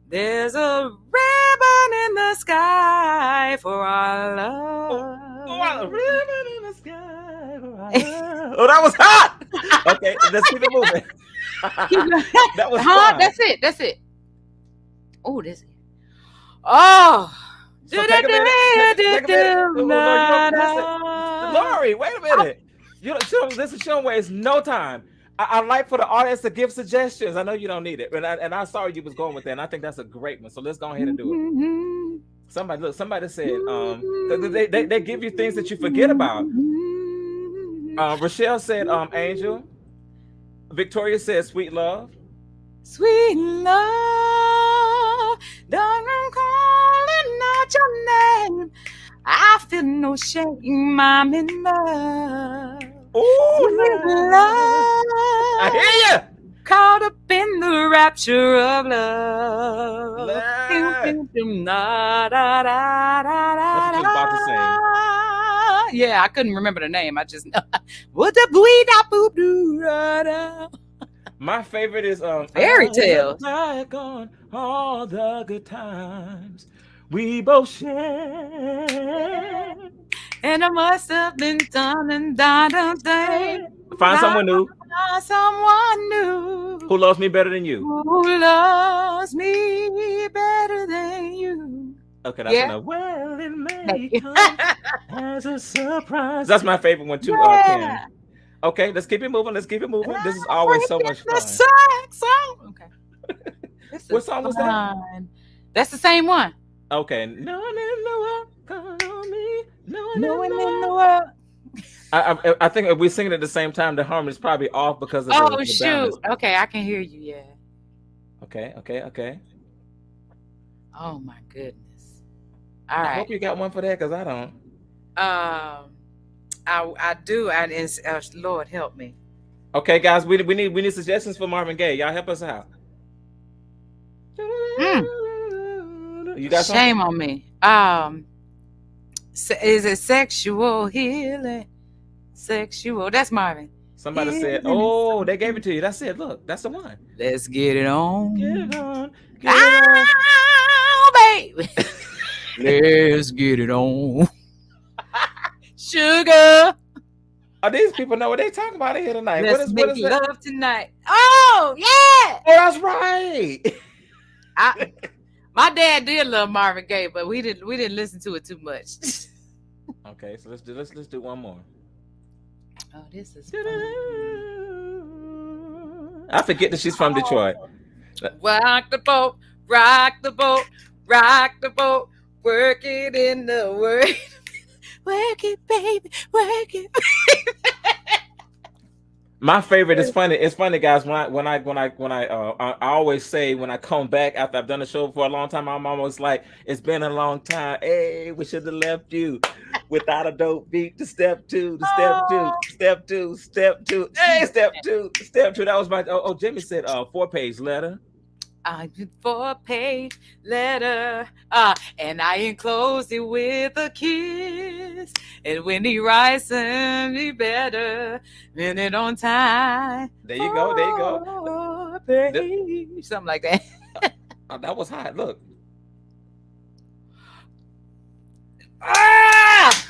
There's a ribbon in the sky for our love. Oh, a ribbon in the sky for our love. Oh, that was hot. Okay, let's keep it moving. That was fun. That's it. Oh, this is. Oh. So take a minute. Lori, wait a minute. You don't listen. Show waste no time. I like for the audience to give suggestions. I know you don't need it, and I saw you was going with that. And I think that's a great one. So let's go ahead and do it. Somebody said they give you things that you forget about. Rochelle said Angel. Victoria said Sweet Love. Sweet love, don't I'm calling out your name. I feel no shame, I'm in love. Oh, love. I hear you. Caught up in the rapture of love. That's what you're about to sing. Yeah, I couldn't remember the name. I just know. What the boo da boo doo da da. My favorite is Fairy I look tales. back on all the good times we both shared. And I must have been done and done a thing. Find someone new Someone new who loves me better than you. who loves me better than you. Okay, that's Yeah. enough. Well, it may Thank you. come as a surprise. That's my favorite one too, Yeah. Ken. Okay, let's keep it moving. Let's keep it moving. This is always so much The fun. sex song. Okay. This What is song was that? fun. That's the same one. Okay. No one in the world can on me. No one in the world. I think if we sing it at the same time, the harmony's probably off because of Oh the shoot. balance. Okay, I can hear you. Yeah. Okay. Oh my goodness. All I right. hope you got one for that because I don't. I do. And Lord help me. Okay, guys, we need suggestions for Marvin Gaye. Y'all help us out. You got something? Shame on me. Is it sexual healing? Sexual. That's Marvin. Somebody said, "Oh, they gave it to you." That's it. Look, that's the one. Let's get it on. Get it on. Get it on. Oh, baby. Let's get it on. Sugar. Oh, these people know what they talking about here tonight. Let's What is make that? love tonight. Oh, yeah. Oh, that's right. My dad did love Marvin Gaye, but we didn't listen to it too much. Okay, so let's do one more. Oh, this is fun. I forget that she's from Detroit. Rock the boat, rock the boat, rock the boat, work it in the work. Work it, baby, work it. My favorite is funny. It's funny, guys. When I always say when I come back after I've done the show for a long time, I'm almost like, it's been a long time. Hey, we should have left you without a dope beat. To step two, to step two, step two, step two. Hey, step two, step two. That was my. Oh, Jimmy said 4-page letter. I did 4-page letter, and I enclosed it with a kiss. And when he writes me better, then it on time. There you go. There you go. Page, something like that. Oh, that was hot. Look.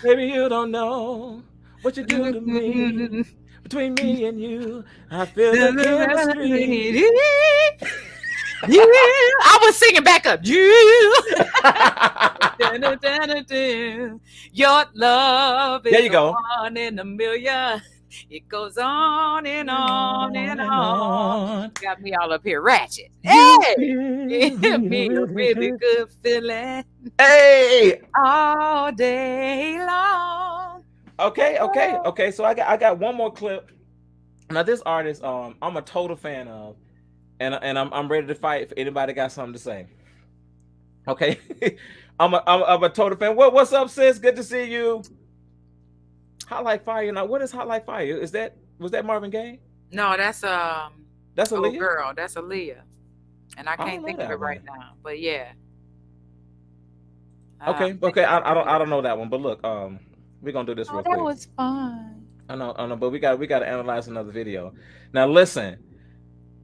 Maybe you don't know what you do to me. Between me and you, I feel the chemistry. Yeah, I was singing back up. Your love is There you go. one in a million. It goes on and on and on. Got me all up here ratchet. Hey, give me a really good feeling. Hey, all day long. Okay. So I got one more clip. Now this artist, I'm a total fan of. And I'm ready to fight if anybody got something to say. Okay, I'm a total fan. What's up, sis? Good to see you. Hot Like Fire. Now, what is Hot Like Fire? Was that Marvin Gaye? No, that's Aaliyah? girl. That's Aaliyah, and I can't think of it right now. But yeah. Okay. I don't know that one, but look, we're gonna do this real quick. That was fun. I know, but we got to analyze another video. Now, listen.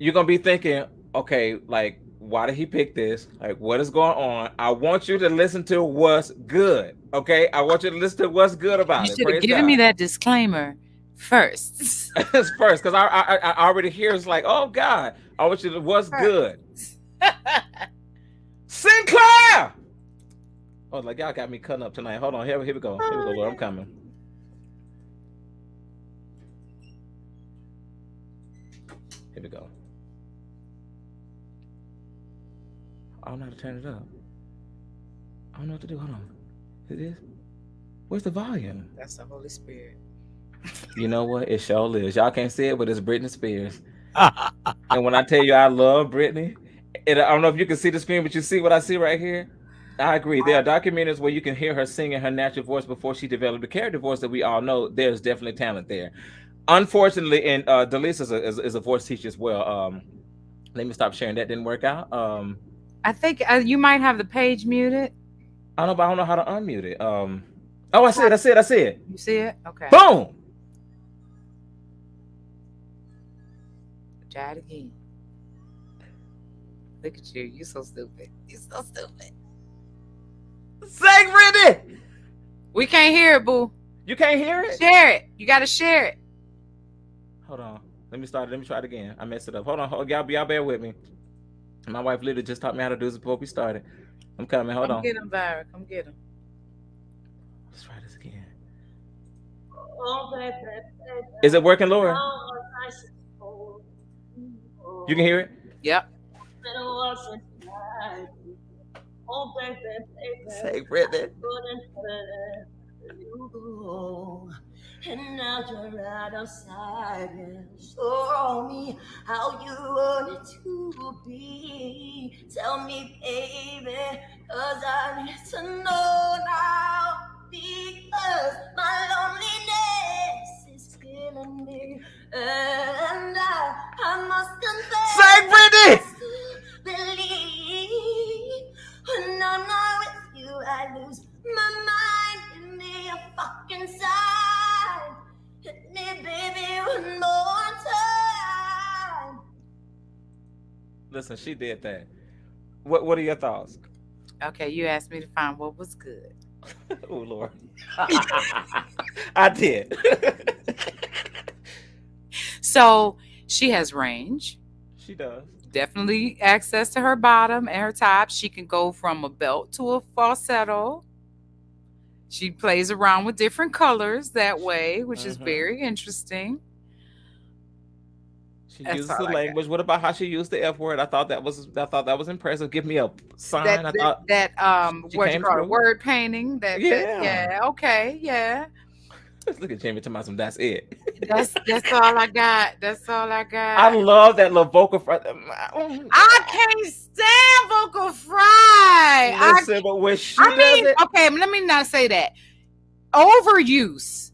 You're gonna be thinking, okay, like, why did he pick this? Like, what is going on? I want you to listen to what's good. Okay, I want you to listen to what's good about You it. should have given me that disclaimer first. It's first, because I already hear it's like, oh God, I want you to what's good. Sinclair. Oh, like y'all got me cutting up tonight. Hold on, here we go. Here we go, Lord, I'm coming. Here we go. I don't know how to turn it up. I don't know what to do. Hold on. It is. Where's the volume? That's the Holy Spirit. You know what? It sure is. Y'all can't see it, but it's Britney Spears. And when I tell you I love Britney, I don't know if you can see the screen, but you see what I see right here? I agree. There are documentaries where you can hear her singing her natural voice before she developed the character voice that we all know. There's definitely talent there. Unfortunately, and Delise is a voice teacher as well. Let me stop sharing. That didn't work out. I think you might have the page muted. I don't know how to unmute it. Oh, I see it. I see it. I see it. You see it? Okay. Boom. Try it again. Look at you. You so stupid. You so stupid. Sing, Brittany. We can't hear it, boo. You can't hear it? Share it. You got to share it. Hold on. Let me start. Let me try it again. I messed it up. Hold on. Y'all bear with me. My wife literally just taught me how to do this before we started. I'm coming. Hold on. Come get him, Byron. Come get him. Let's try this again. Oh, baby, Is it working, Laura? You can hear it? Yep. Oh, baby, Say, Brittany. And now you're out of sight. Show me how you want it to be. Tell me, baby, 'cause I need to know now. Because my loneliness is killing me. And I must confess. Say, Brittany. Believe when I'm not with you, I lose my mind. Give me a fucking sign. Hit me, baby, one more time. Listen, she did that. What are your thoughts? Okay, you asked me to find what was good. Oh, Lord. I did. So she has range. She does. Definitely access to her bottom and her top. She can go from a belt to a falsetto. She plays around with different colors that way, which is very interesting. She uses the language. What about how she used the F word? I thought that was impressive. Give me a sign. What you call it, word painting. Yeah. Okay. Yeah. Look at Jimmy talking about some. That's it. That's all I got. That's all I got. I love that little vocal fry. I can't stand vocal fry. Listen, but when she does it, okay, let me not say that. Overuse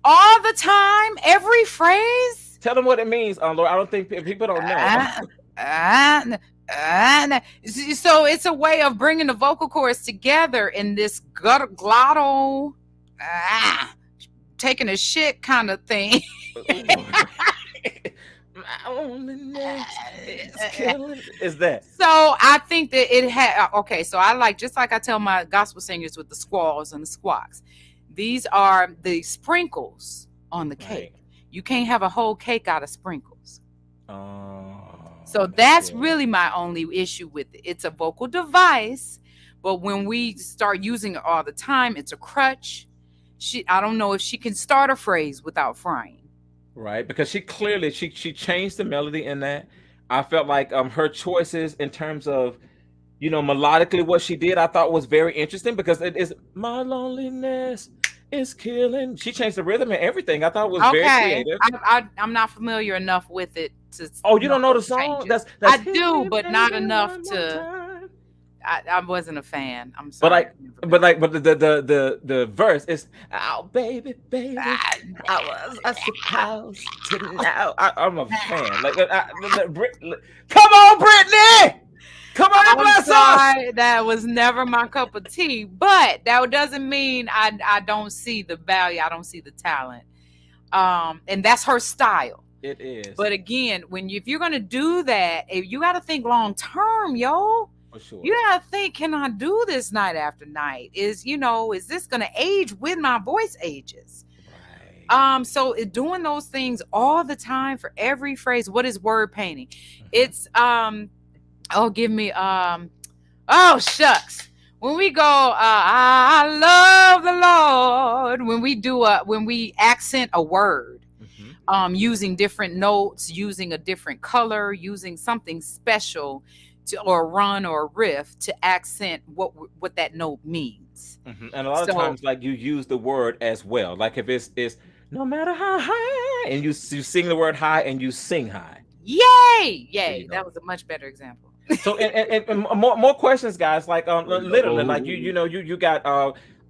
all the time, every phrase. Tell them what it means, Lord. I don't think people don't know. So it's a way of bringing the vocal cords together in this glottal, taking a shit kind of thing. Is that? So I think that it had. Okay, so I just like I tell my gospel singers with the squalls and the squawks. These are the sprinkles on the cake. You can't have a whole cake out of sprinkles. So that's really my only issue with it. It's a vocal device, but when we start using it all the time, it's a crutch. I don't know if she can start a phrase without frying. Right, because she clearly she changed the melody in that. I felt like her choices in terms of, melodically what she did, I thought was very interesting because it is my loneliness is killing. She changed the rhythm and everything. I thought it was very creative. I'm not familiar enough with it to. Oh, you don't know the song? That's I do, but not enough to. I wasn't a fan. I'm sorry. But the verse is, oh baby, I was supposed to know. I'm a fan. Come on, Brittany. Come on, bless us. That was never my cup of tea, but that doesn't mean I don't see the value. I don't see the talent. And that's her style. It is. But again, if you're gonna do that, you got to think long term, yo. For sure. You gotta think, can I do this night after night? Is this gonna age when my voice ages? Right. So doing those things all the time for every phrase. What is word painting? It's give me oh shucks. When we go, I love the Lord. When we accent a word, using different notes, using a different color, using something special. Or a run or a riff to accent what that note means. And a lot of times, like, you use the word as well. Like if it's no matter how high, and you sing the word high and you sing high. Yay! That was a much better example. So and more questions, guys. Like literally, like you got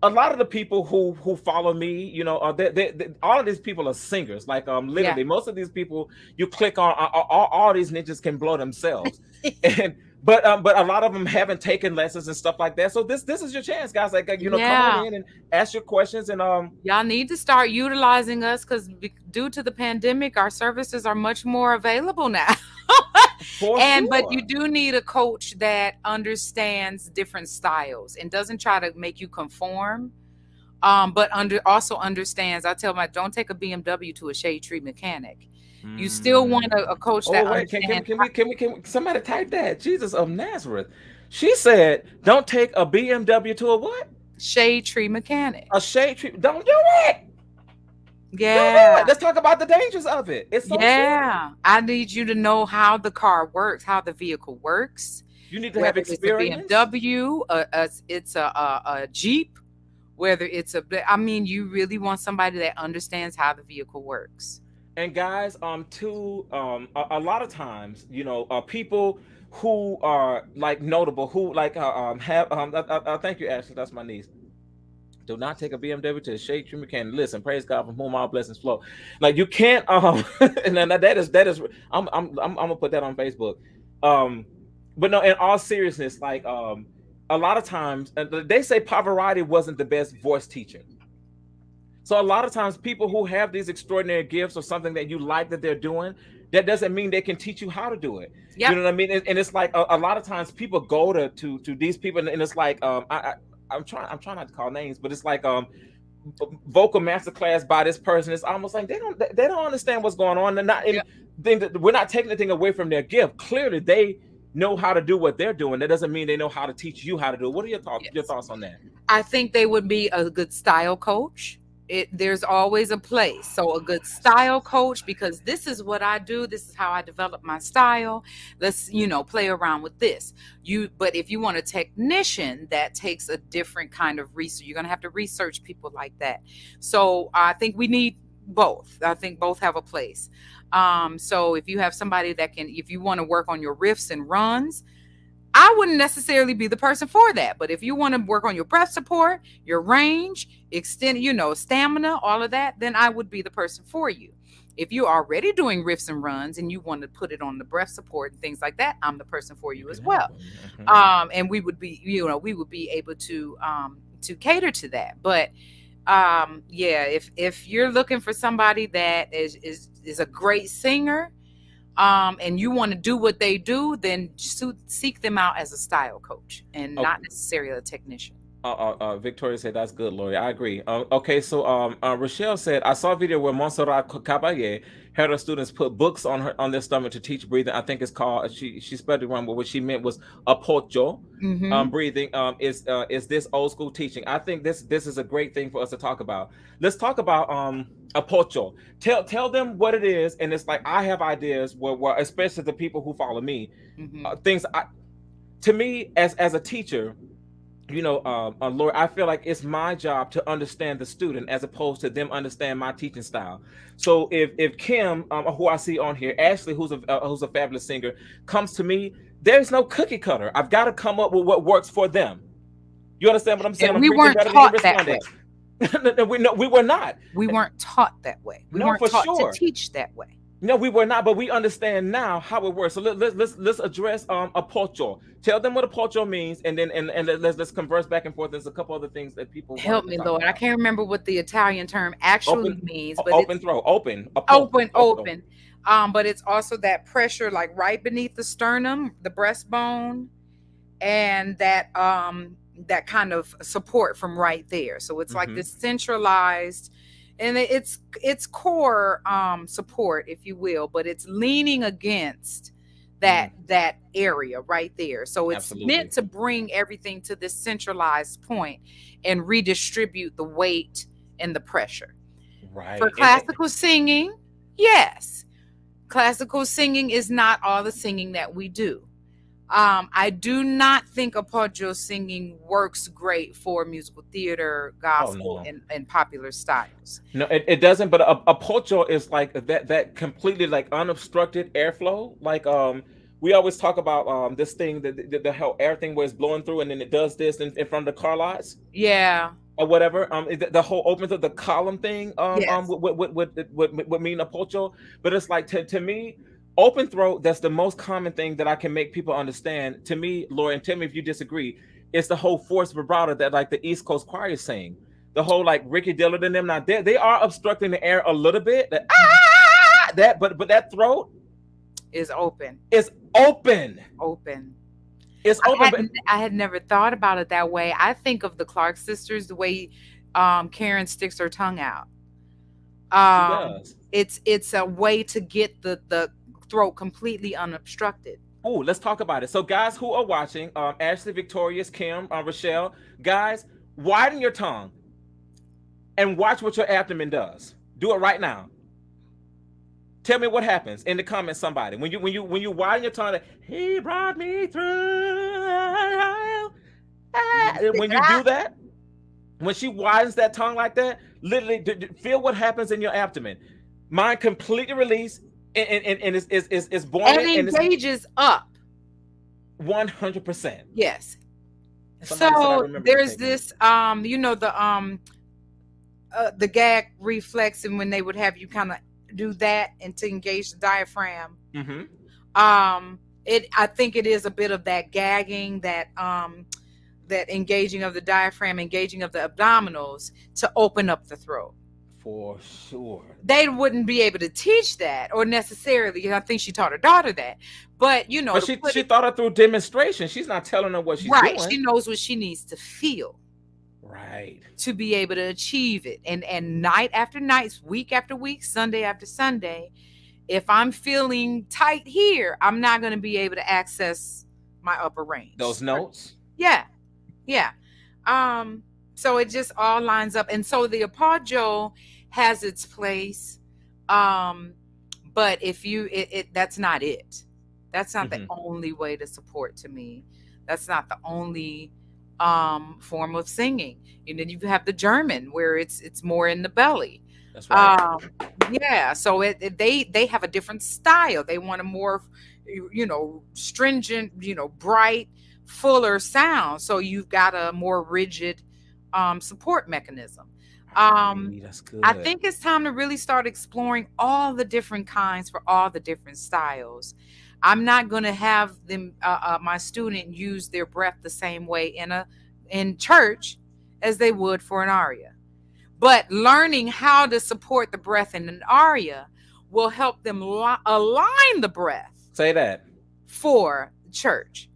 a lot of the people who follow me, all of these people are singers. Like literally, most of these people you click on, all these ninjas can blow themselves. And but a lot of them haven't taken lessons and stuff like that. So this is your chance, guys. Like come Yeah. on in and ask your questions and Y'all need to start utilizing us because due to the pandemic, our services are much more available now. But you do need a coach that understands different styles and doesn't try to make you conform. But also understands. I tell don't take a BMW to a shade tree mechanic. You still want a coach that understands. Can we somebody type that? Jesus of Nazareth. She said, "Don't take a BMW to a what? Shade tree mechanic. A shade tree. Don't do it. Yeah. Don't do it. Let's talk about the dangers of it. It's so serious. I need you to know how the car works, how the vehicle works. You need to have experience. It's a BMW, it's a Jeep, whether it's you really want somebody that understands how the vehicle works. And guys, a lot of times, people who are like notable, who like have thank you, Ashley. That's my niece. Do not take a BMW to a shade tree mechanic. Listen, praise God from whom all blessings flow. Like you can't and then that is I'm gonna put that on Facebook. But no, in all seriousness, like a lot of times they say Pavarotti wasn't the best voice teacher. So a lot of times people who have these extraordinary gifts or something that you like that they're doing, that doesn't mean they can teach you how to do it. Yep. You know what I mean? And it's like a lot of times people go to these people and it's like I'm trying not to call names, but it's like vocal masterclass by this person. It's almost like they don't understand what's going on. We're not taking anything away from their gift. Clearly they know how to do what they're doing. That doesn't mean they know how to teach you how to do it. What are your thoughts? Yes. Your thoughts on that? I think they would be a good style coach. There's always a place. So a good style coach, because this is what I do. This is how I develop my style. Let's, play around with this. But if you want a technician, that takes a different kind of research. You're going to have to research people like that. So I think we need both. I think both have a place. So if you have somebody if you want to work on your riffs and runs, I wouldn't necessarily be the person for that. But if you want to work on your breath support, your range, extend, stamina, all of that, then I would be the person for you. If you're already doing riffs and runs and you want to put it on the breath support and things like that, I'm the person for you as well. And we would be, able to cater to that. But if you're looking for somebody that is a great singer, and you want to do what they do, then seek them out as a style coach and not necessarily a technician. Victoria said that's good, Lori. I agree. Okay, so Rochelle said, I saw a video where Montserrat Caballé had her students put books on their stomach to teach breathing. I think it's called, she spelled it wrong, but what she meant was apocho. Breathing. Is this old school teaching? I think this is a great thing for us to talk about. Let's talk about apocho. Tell them what it is, and it's like I have ideas where especially the people who follow me, things to me as a teacher. Lord, I feel like it's my job to understand the student as opposed to them understand my teaching style. So if Kim, who I see on here, Ashley, who's a fabulous singer, comes to me, there's no cookie cutter. I've got to come up with what works for them. You understand what I'm saying? We weren't taught that way. We were not. We weren't taught that way. We weren't taught to teach that way. No, we were not, but we understand now how it works. So let's address apocho. Tell them what apocho means, and then let's converse back and forth. There's a couple other things that people help me, Lord. I can't remember what the Italian term actually means, but open throat, open. But it's also that pressure, like right beneath the sternum, the breastbone, and that kind of support from right there. So it's like this centralized. And it's core support, if you will, but it's leaning against that area right there. So it's meant to bring everything to this centralized point and redistribute the weight and the pressure. Right. For classical singing, yes. Classical singing is not all the singing that we do. I do not think apoggio singing works great for musical theater, gospel, and popular styles. No, it doesn't. But apoggio is like that completely like unobstructed airflow. Like we always talk about this thing that the how air thing where it's blowing through and then it does this in front of the car lots. Yeah. Or whatever. The whole opens of the column thing. Would mean apoggio. But it's like to me. Open throat, that's the most common thing that I can make people understand. To me, Lori, and tell me if you disagree, it's the whole force vibrato that like the East Coast choir is saying. The whole like Ricky Dillard and them, now they are obstructing the air a little bit. But that throat is open. It's open. Open. It's open. I had never thought about it that way. I think of the Clark sisters the way Karen sticks her tongue out. It's a way to get the throat completely unobstructed. Oh, let's talk about it. So guys who are watching, Ashley, Victorious, Kim, Rochelle, guys, widen your tongue and watch what your abdomen does. Do it right now. Tell me what happens in the comments, somebody. When you widen your tongue, like, he brought me through. When you do that, when she widens that tongue like that, literally feel what happens in your abdomen. Mine completely released and it's buoyant and engages up 100%. Yes. So there's this the gag reflex, and when they would have you kind of do that and to engage the diaphragm. Mm-hmm. I think it is a bit of that gagging, that engaging of the diaphragm, engaging of the abdominals to open up the throat. For sure. They wouldn't be able to teach that, or necessarily. I think she taught her daughter that, but she taught her through demonstration. She's not telling her what she's doing. She knows what she needs to feel. Right. To be able to achieve it. And night after night, week after week, Sunday after Sunday, if I'm feeling tight here, I'm not going to be able to access my upper range. Those notes? Yeah. So it just all lines up. And so the arpeggio has its place. But if that's not it. That's not the only way to support, to me. That's not the only form of singing. And then you have the German, where it's more in the belly. That's right. So they have a different style. They want a more stringent, bright, fuller sound. So you've got a more rigid support mechanism. That's good. I think it's time to really start exploring all the different kinds for all the different styles. I'm not going to have them my student use their breath the same way in church as they would for an aria. But learning how to support the breath in an aria will help them align the breath. Say that. For church.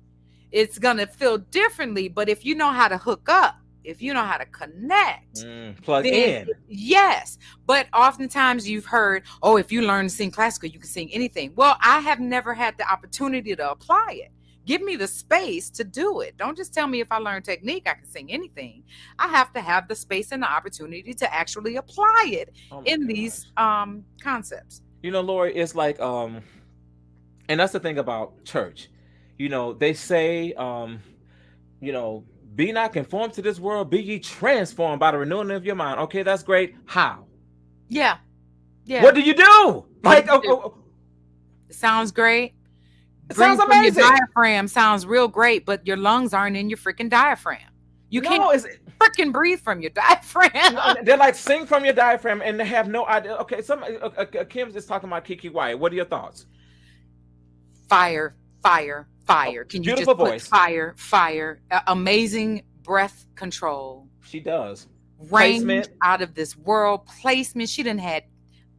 It's going to feel differently, but if you know how to hook up, if you know how to connect, plug in. Yes. But oftentimes you've heard, if you learn to sing classical, you can sing anything. Well, I have never had the opportunity to apply it. Give me the space to do it. Don't just tell me if I learn technique, I can sing anything. I have to have the space and the opportunity to actually apply it these concepts. Lori, it's like, and that's the thing about church. They say, be not conformed to this world, be ye transformed by the renewing of your mind. Okay, that's great. How? Yeah. What do you do? Like, it sounds great. It sounds amazing. Your diaphragm sounds real great, but your lungs aren't in your freaking diaphragm. You can't freaking breathe from your diaphragm. They're like, sing from your diaphragm, and they have no idea. Okay, Kim's just talking about Kiki Wyatt. What are your thoughts? Fire. Can you beautiful just put fire, amazing breath control. She does. Range out of this world. Placement. She done had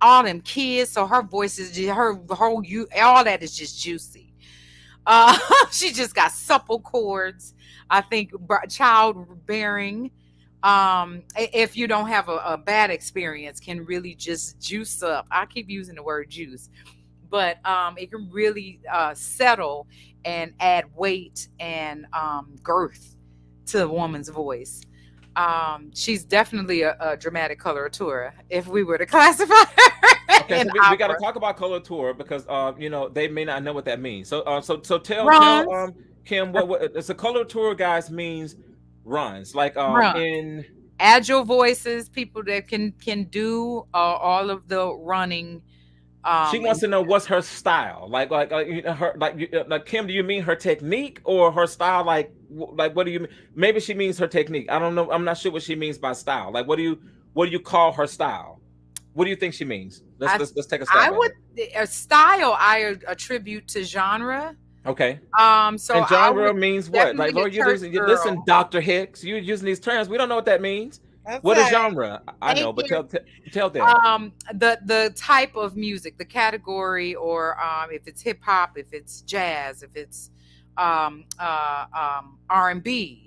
all them kids, so her voice is just, all that is just juicy. She just got supple chords. I think childbearing, if you don't have a bad experience, can really just juice up. I keep using the word juice. But it can really settle and add weight and girth to a woman's voice. She's definitely a dramatic coloratura, if we were to classify her. Okay, so we got to talk about coloratura because they may not know what that means. So tell Kim what so coloratura, guys, means runs, like in agile voices, people that can do all of the running. She wants to know what's her style, like Kim. Do you mean her technique or her style? Like what do you mean? Maybe she means her technique. I don't know. I'm not sure what she means by style. Like what do you call her style? What do you think she means? Let's take a stab I at would it. a style I attribute to genre. Okay. So And I genre would means what? Like, definitely a Lord, you church listen, girl. Dr. Hicks. You using these terms. We don't know what that means. That's What is right. genre? I know, Thank but you. tell them. The type of music, the category, or if it's hip hop, if it's jazz, if it's R&B,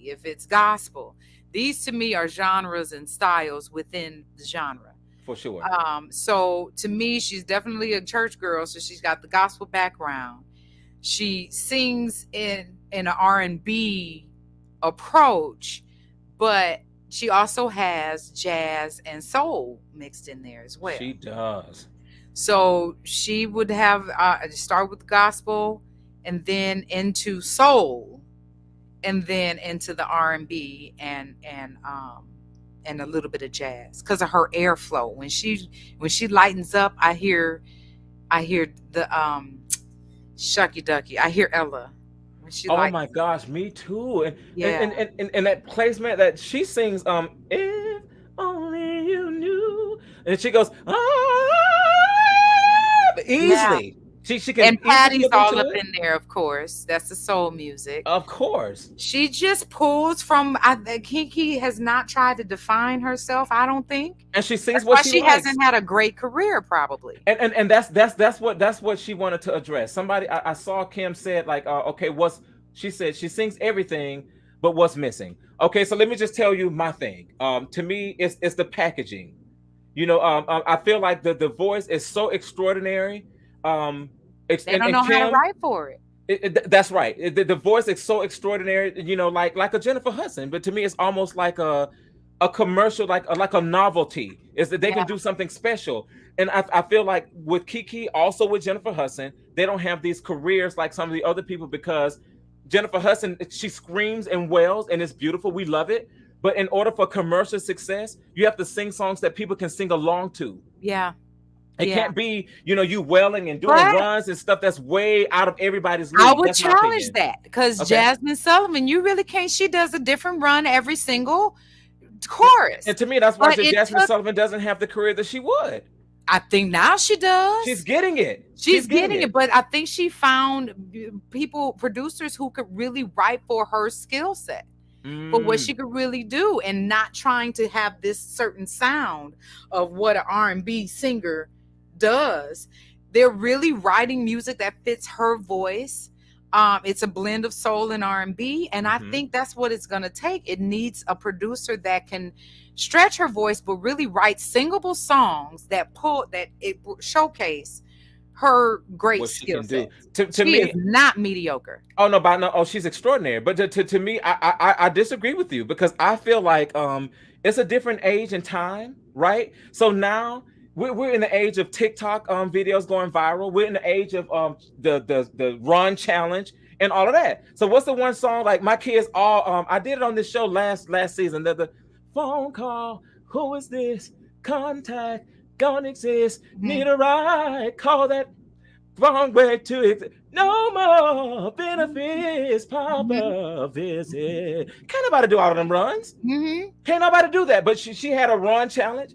if it's gospel. These to me are genres and styles within the genre. For sure. So to me, she's definitely a church girl. So she's got the gospel background. She sings in an R&B approach, but she also has jazz and soul mixed in there as well. She does. So she would have start with gospel, and then into soul, and then into the R&B and a little bit of jazz because of her airflow. When she lightens up, I hear the Shucky Ducky. I hear Ella when she. Oh my gosh, me too. And Yeah. and that placement that she sings, if only you knew, and she goes, easily. She can. And Patty's slip all into up it. in there, of course. That's the soul music. Of course. She just pulls from. Kiki has not tried to define herself, I don't think. And she sings That's what why she she likes. hasn't had a great career, probably. And that's what she wanted to address. Somebody I saw Kim said, like, okay, she said she sings everything, but what's missing? Okay, so let me just tell you my thing. To me, it's the packaging. You know, I feel like the voice is so extraordinary. They don't know how to write for it. That's right. The voice is so extraordinary. You know, like a Jennifer Hudson. But to me, it's almost like a commercial, like a novelty. Is that they can do something special. And I feel like with Kiki, also with Jennifer Hudson, they don't have these careers like some of the other people, because Jennifer Hudson, she screams and wails, and it's beautiful. We love it. But in order for commercial success, you have to sing songs that people can sing along to. Yeah. It can't be, you wailing and doing runs and stuff that's way out of everybody's league. I would challenge that, because Okay. Jasmine Sullivan, you really can't. She does a different run every single chorus. And to me, that's why But it Jasmine took- Sullivan doesn't have the career that she would. I think now she does. She's getting it. She's getting it, but I think she found producers who could really write for her skill set, for what she could really do, and not trying to have this certain sound of what an R&B singer does. They're really writing music that fits her voice. It's a blend of soul and R&B, and I think that's what it's going to take. It needs a producer that can stretch her voice, but really write singable songs that showcase her great skill set. To she me, is not mediocre. Oh no, she's extraordinary. But to me, I disagree with you, because I feel like it's a different age and time, right? So now we're in the age of TikTok videos going viral. We're in the age of the run challenge and all of that. So what's the one song, like my kids all I did it on this show last season, the phone call, who is this? Contact don't exist. Need a ride, call that wrong way to exist. No more benefits, Papa visit. Can't nobody do all of them runs. Can't nobody do that. But she had a run challenge.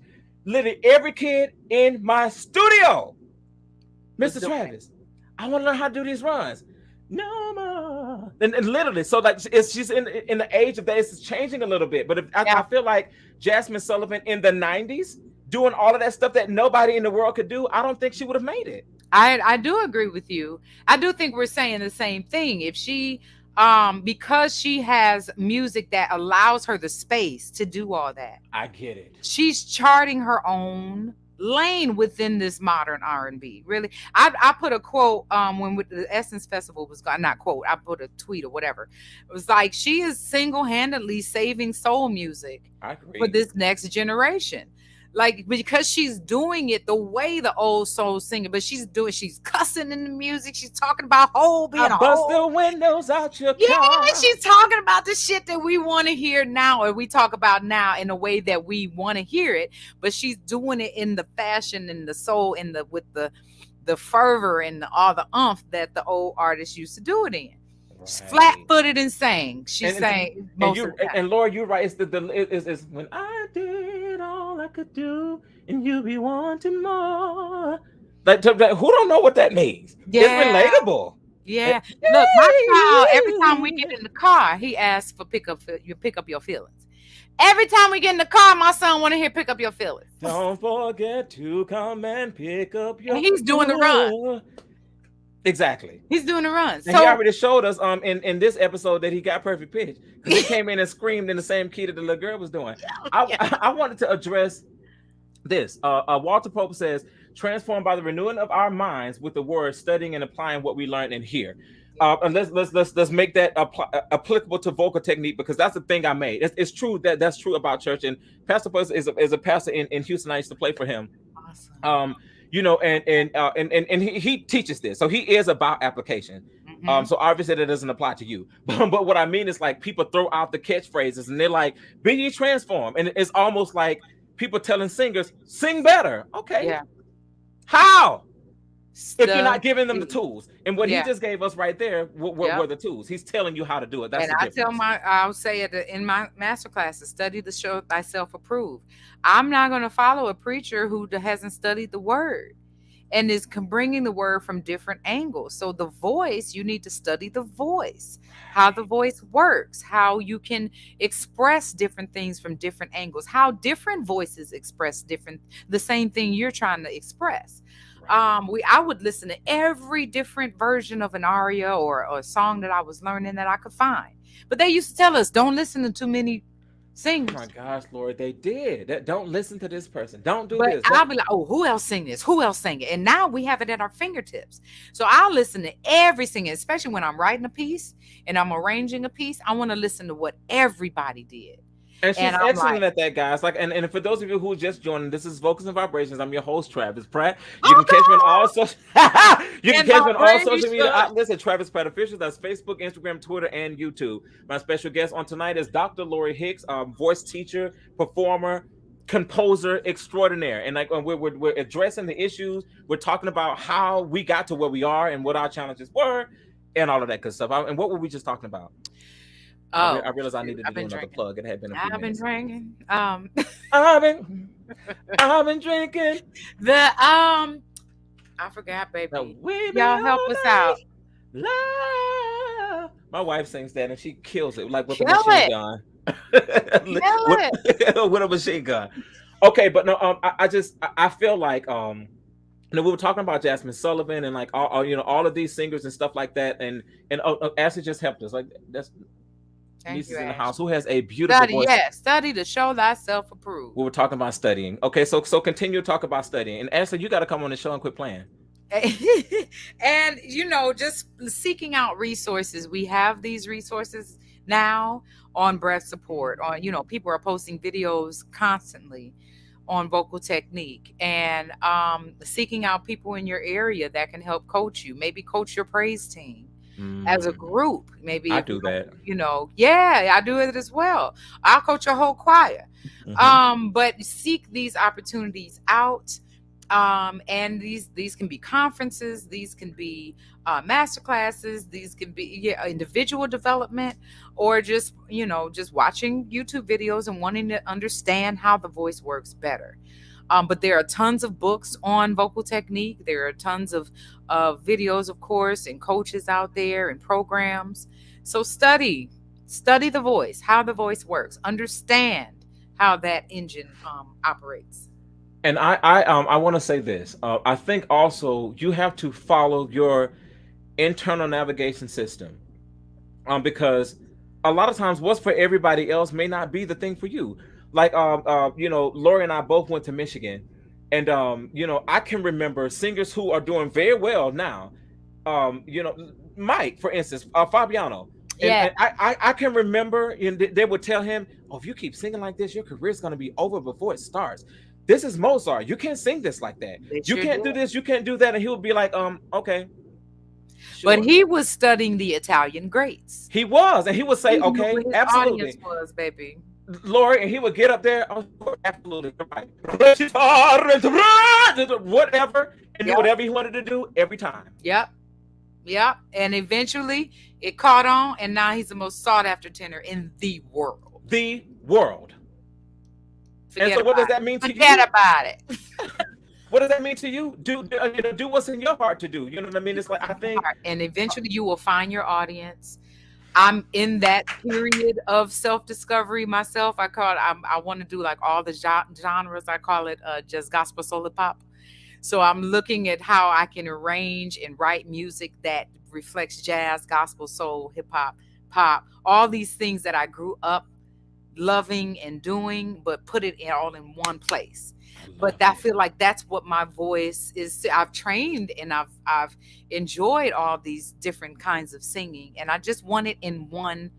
Literally every kid in my studio, Mr. Travis, I want to learn how to do these runs. No more. And literally, so like she's in the age of that. It's changing a little bit. But I feel like Jasmine Sullivan in the 90s doing all of that stuff that nobody in the world could do, I don't think she would have made it. I do agree with you. I do think we're saying the same thing. If she because she has music that allows her the space to do all that. I get it. She's charting her own lane within this modern R&B. Really, I put a quote when the Essence Festival was gone. Not quote. I put a tweet or whatever. It was like, she is single-handedly saving soul music for this next generation. Like, because she's doing it the way the old soul singer, but she's cussing in the music. She's talking about being a bust the windows out your car. Yeah, she's talking about the shit that we want to hear now, or we talk about now in a way that we want to hear it. But she's doing it in the fashion and the soul and with the fervor and all the oomph that the old artists used to do it in. She's flat-footed and sang. She's sang most of the time. And Laura, you're right. It's when I did all I could do, and you be wanting more. Like, who don't know what that means? Yeah. It's relatable. Yeah. Look, my child, every time we get in the car, he asks for pick up your feelings. Every time we get in the car, my son want to hear pick up your feelings. Don't forget to come and pick up your. And he's doing the run. Exactly. He's doing the run. And So he already showed us in this episode that he got perfect pitch because he came in and screamed in the same key that the little girl was doing. I wanted to address this. Walter Pope says, transformed by the renewing of our minds with the word, studying and applying what we learn and hear. And let's make that applicable to vocal technique, because that's the thing I made. It's true that's true about church. And Pastor Buzz is a pastor in Houston. I used to play for him. awesome. You know, and he teaches this, so he is about application. So obviously that doesn't apply to you, but what I mean is, like, people throw out the catchphrases and they're like, "Be ye transformed," and it's almost like people telling singers, "Sing better." Okay, Yeah. How? If you're not giving them the tools, and what Yeah. he just gave us right there were the tools. He's telling you how to do it. That's And the I difference. I'll say it in my masterclass, to study to show thyself approved. I'm not going to follow a preacher who hasn't studied the word and is bringing the word from different angles. So the voice, you need to study the voice, how the voice works, how you can express different things from different angles, how different voices express the same thing you're trying to express. I would listen to every different version of an aria or a song that I was learning that I could find. But they used to tell us, don't listen to too many singers. Oh my gosh, Lord, they did. Don't listen to this person. Don't do But this. I'll be like, oh, who else sing this? Who else sing it? And now we have it at our fingertips. So I'll listen to every singer, especially when I'm writing a piece and I'm arranging a piece. I want to listen to what everybody did. And she's And I'm excellent like- at that, guys. Like, and for those of you who are just joining, this is Vocals and Vibrations. I'm your host, Travis Pratt. You Oh, can catch me on all social. You can And catch me on all Vibrations, social media sure. outlets at Travis Pratt Official. That's Facebook, Instagram, Twitter, and YouTube. My special guest on tonight is Dr. Lori Hicks, voice teacher, performer, composer extraordinaire. And like, we're addressing the issues. We're talking about how we got to where we are and what our challenges were, and all of that good stuff. And what were we just talking about? Oh, I realized I needed to I've do been another drinking. plug. It had been a few I've been minutes. drinking. I've been drinking. I forgot, baby. Now, Y'all help us out. Love. My wife sings that and she kills it, like with a Kill machine it. gun. Kill with a machine gun. Okay, but no, I feel like we were talking about Jasmine Sullivan and like all of these singers and stuff like that, and Ashley just helped us. Like, that's Thank nieces you, in the Ash. house who has a beautiful Study, voice. yes. Study to show thyself approved. We were talking about studying. Okay, so continue to talk about studying. And Ashley, you got to come on the show and quit playing. And just seeking out resources. We have these resources now on breath support. On people are posting videos constantly on vocal technique, and seeking out people in your area that can help coach you. Maybe coach your praise team as a group. Maybe I do that. Yeah, I do it as well. I'll coach a whole choir. But seek these opportunities out. And these can be conferences, these can be masterclasses, these can be individual development, or just watching YouTube videos and wanting to understand how the voice works better. But there are tons of books on vocal technique. There are tons of videos, of course, and coaches out there and programs. So study the voice, how the voice works, understand how that engine operates. And I want to say this. I think also you have to follow your internal navigation system, because a lot of times what's for everybody else may not be the thing for you. Like Lori and I both went to Michigan, and I can remember singers who are doing very well now. Mike, for instance, Fabiano. And I can remember, and they would tell him, "Oh, if you keep singing like this, your career is going to be over before it starts. This is Mozart. You can't sing this like that. You can't do this. You can't do that." And he would be like, okay. Sure. But he was studying the Italian greats. He was, and he would say, He knew okay, what his absolutely. audience was, baby. Lori, and he would get up there, absolutely, right. Whatever, and do whatever he wanted to do every time. Yep. And eventually it caught on, and now he's the most sought after tenor in the world. The world. And so what does that mean to you? Forget about it. What does that mean to you? Do what's in your heart to do. You know what I mean? It's like, I think, and eventually you will find your audience. I'm in that period of self-discovery myself. I want to do like all the genres. I call it just gospel, soul, and pop. So I'm looking at how I can arrange and write music that reflects jazz, gospel, soul, hip hop, pop, all these things that I grew up loving and doing, but put it all in one place. But I feel like that's what my voice is. I've trained and I've enjoyed all these different kinds of singing, and I just want it in one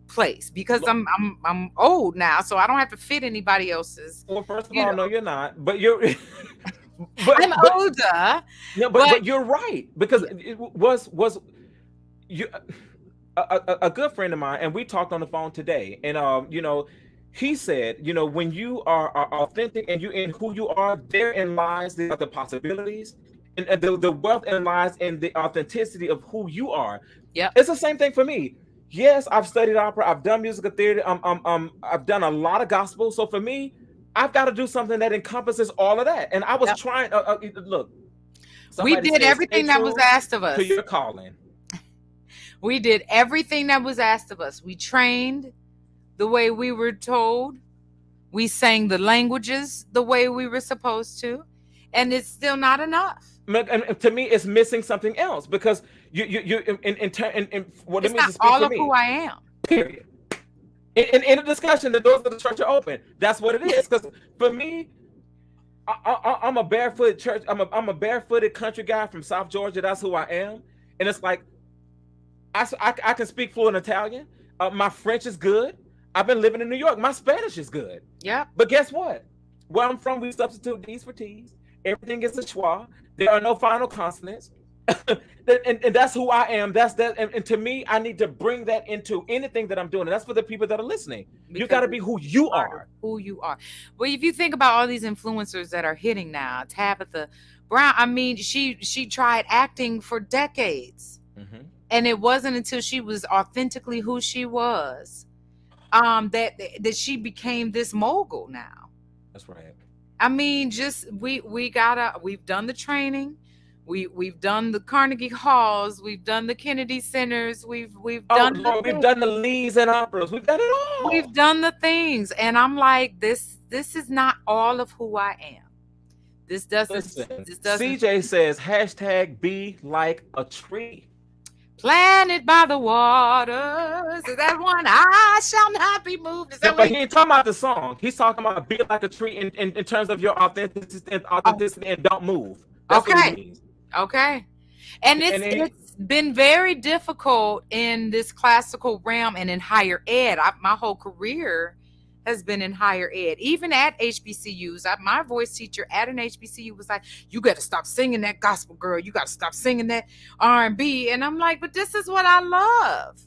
place because I'm old now, so I don't have to fit anybody else's. Well, first of all, no, you're not. But you're. I'm older. No, but you're right, because it was you a good friend of mine, and we talked on the phone today, and he said, when you are authentic and you in who you are, therein lies the possibilities, and the wealth and lies in the authenticity of who you are. Yeah, it's the same thing for me. Yes, I've studied opera, I've done musical theater, I've done a lot of gospel. So for me, I've got to do something that encompasses all of that. And I was trying. Look, we did everything that was asked of us. To your calling. We did everything that was asked of us. We trained the way we were told. We sang the languages the way we were supposed to, and it's still not enough. And to me, it's missing something else, because you in what it means to speak all for of me. Who I am. Period. In a discussion, the doors of the church are open. That's what it is. Because for me, I'm a barefoot church. I'm a barefooted country guy from South Georgia. That's who I am. And it's like, I can speak fluent Italian. My French is good. I've been living in New York. My Spanish is good. Yeah. But guess what? Where I'm from, we substitute D's for T's. Everything is a schwa. There are no final consonants. and that's who I am. That's that. And to me, I need to bring that into anything that I'm doing. And that's for the people that are listening. Because you got to be who you are. Who you are. Well, if you think about all these influencers that are hitting now, Tabitha Brown, I mean, she tried acting for decades. Mm-hmm. And it wasn't until she was authentically who she was that she became this mogul now. That's right. I mean, just we've done the training. We've done the Carnegie Halls, we've done the Kennedy Centers, we've done the Lees and operas, we've done it all. We've done the things, and I'm like, this is not all of who I am. This doesn't. CJ says #be like a tree, planted by the waters. Is that one? I shall not be moved. But he ain't talking about the song. He's talking about be like a tree in terms of your authenticity and don't move. That's what he means. Okay. And it's been very difficult in this classical realm and in higher ed. My whole career has been in higher ed. Even at HBCUs, my voice teacher at an HBCU was like, you got to stop singing that gospel, girl. You got to stop singing that R&B. And I'm like, but this is what I love.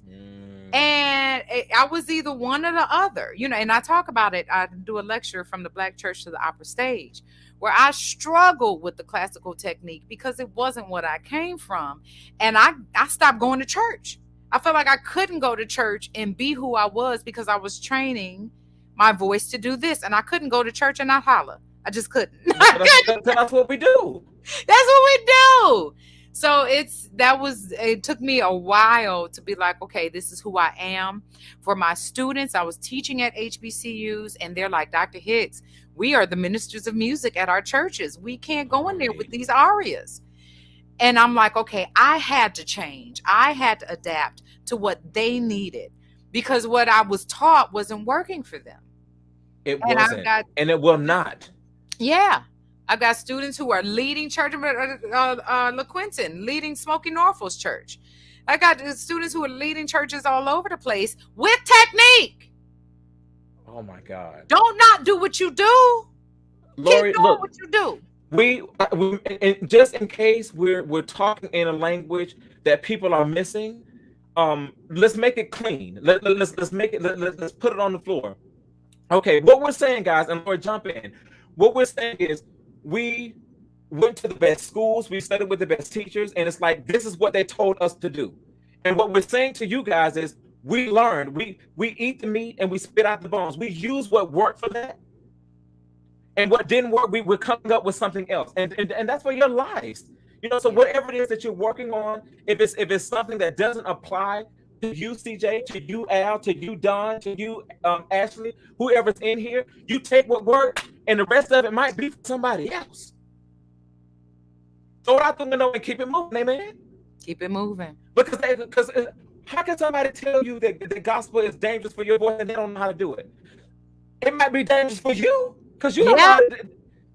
And I was either one or the other, and I talk about it. I do a lecture from the Black church to the opera stage, where I struggled with the classical technique because it wasn't what I came from. And I stopped going to church. I felt like I couldn't go to church and be who I was because I was training my voice to do this. And I couldn't go to church and not holler. I just couldn't. That's what we do. That's what we do. So it took me a while to be like, okay, this is who I am. For my students, I was teaching at HBCUs, and they're like, Dr. Hicks, we are the ministers of music at our churches. We can't go in there with these arias. And I'm like, okay, I had to change. I had to adapt to what they needed, because what I was taught wasn't working for them. It wasn't, and it will not. Yeah. I've got students who are leading church, LaQuinton, leading Smoky Norfolk's church. I got students who are leading churches all over the place with technique. Oh my God! Don't not do what you do. Lori, keep doing what you do. We just in case we're talking in a language that people are missing. Let's make it clean. Let's make it. Let's put it on the floor. Okay, what we're saying, guys, and Lori, jump in. What we're saying is, we went to the best schools, we studied with the best teachers, and it's like, this is what they told us to do. And what we're saying to you guys is, we learned, we eat the meat and we spit out the bones. We use what worked for that, And what didn't work, we're coming up with something else. And that's for your lives. You know, so whatever it is that you're working on, if it's something that doesn't apply to you, CJ, to you, Al, to you, Don, to you, Ashley, whoever's in here, you take what worked, and the rest of it might be for somebody else. Throw it out the window and keep it moving, amen? Keep it moving. Because how can somebody tell you that the gospel is dangerous for your voice and they don't know how to do it? It might be dangerous for you because you don't know how to,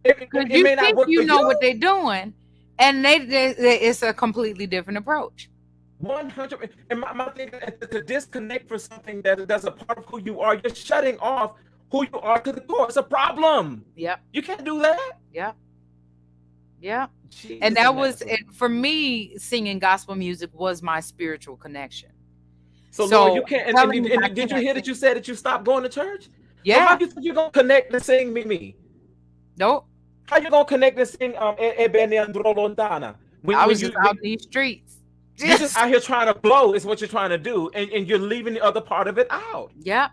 it you may not think work you for know you. what they're doing, and it's a completely different approach. 100%. And my thing is to disconnect for something that's a part of who you are, you're shutting off who you are to the core. It's a problem. Yep. You can't do that. Yep. Yeah. Jesus, And that was it for me. Singing gospel music was my spiritual connection. So Lord, you can't. And did you hear that you said that you stopped going to church? Yeah. So how you think you're gonna connect and sing me? Nope. How you gonna connect and sing Ebene Andro Lontana? I was just out in these streets. You're just out here trying to blow is what you're trying to do, and you're leaving the other part of it out. Yep.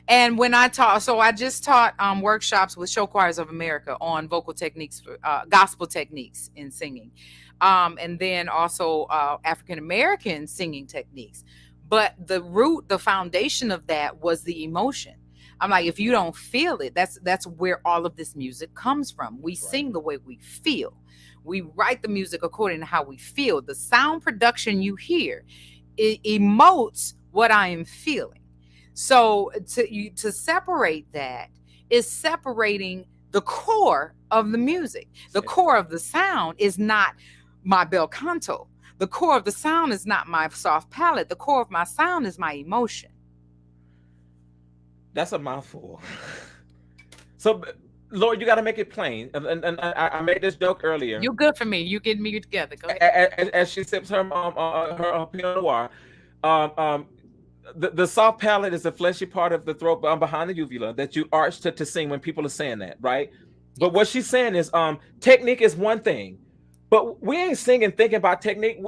And when I taught, so I just taught workshops with Show Choirs of America on vocal techniques, gospel techniques in singing, and then also African American singing techniques. But the foundation of that was the emotion. I'm like, if you don't feel it, that's where all of this music comes from. We sing the way we feel. We write the music according to how we feel. The sound production you hear, it emotes what I am feeling. So to separate that is separating the core of the music. The core of the sound is not my bel canto. The core of the sound is not my soft palate. The core of my sound is my emotion. That's a mouthful. So, Lord, you got to make it plain. And I made this joke earlier. You're good for me. You getting me together. Go ahead. As she sips her Pinot Noir, the soft palate is the fleshy part of the throat behind the uvula that you arch to sing when people are saying that, right? But what she's saying is technique is one thing, but we ain't singing thinking about technique.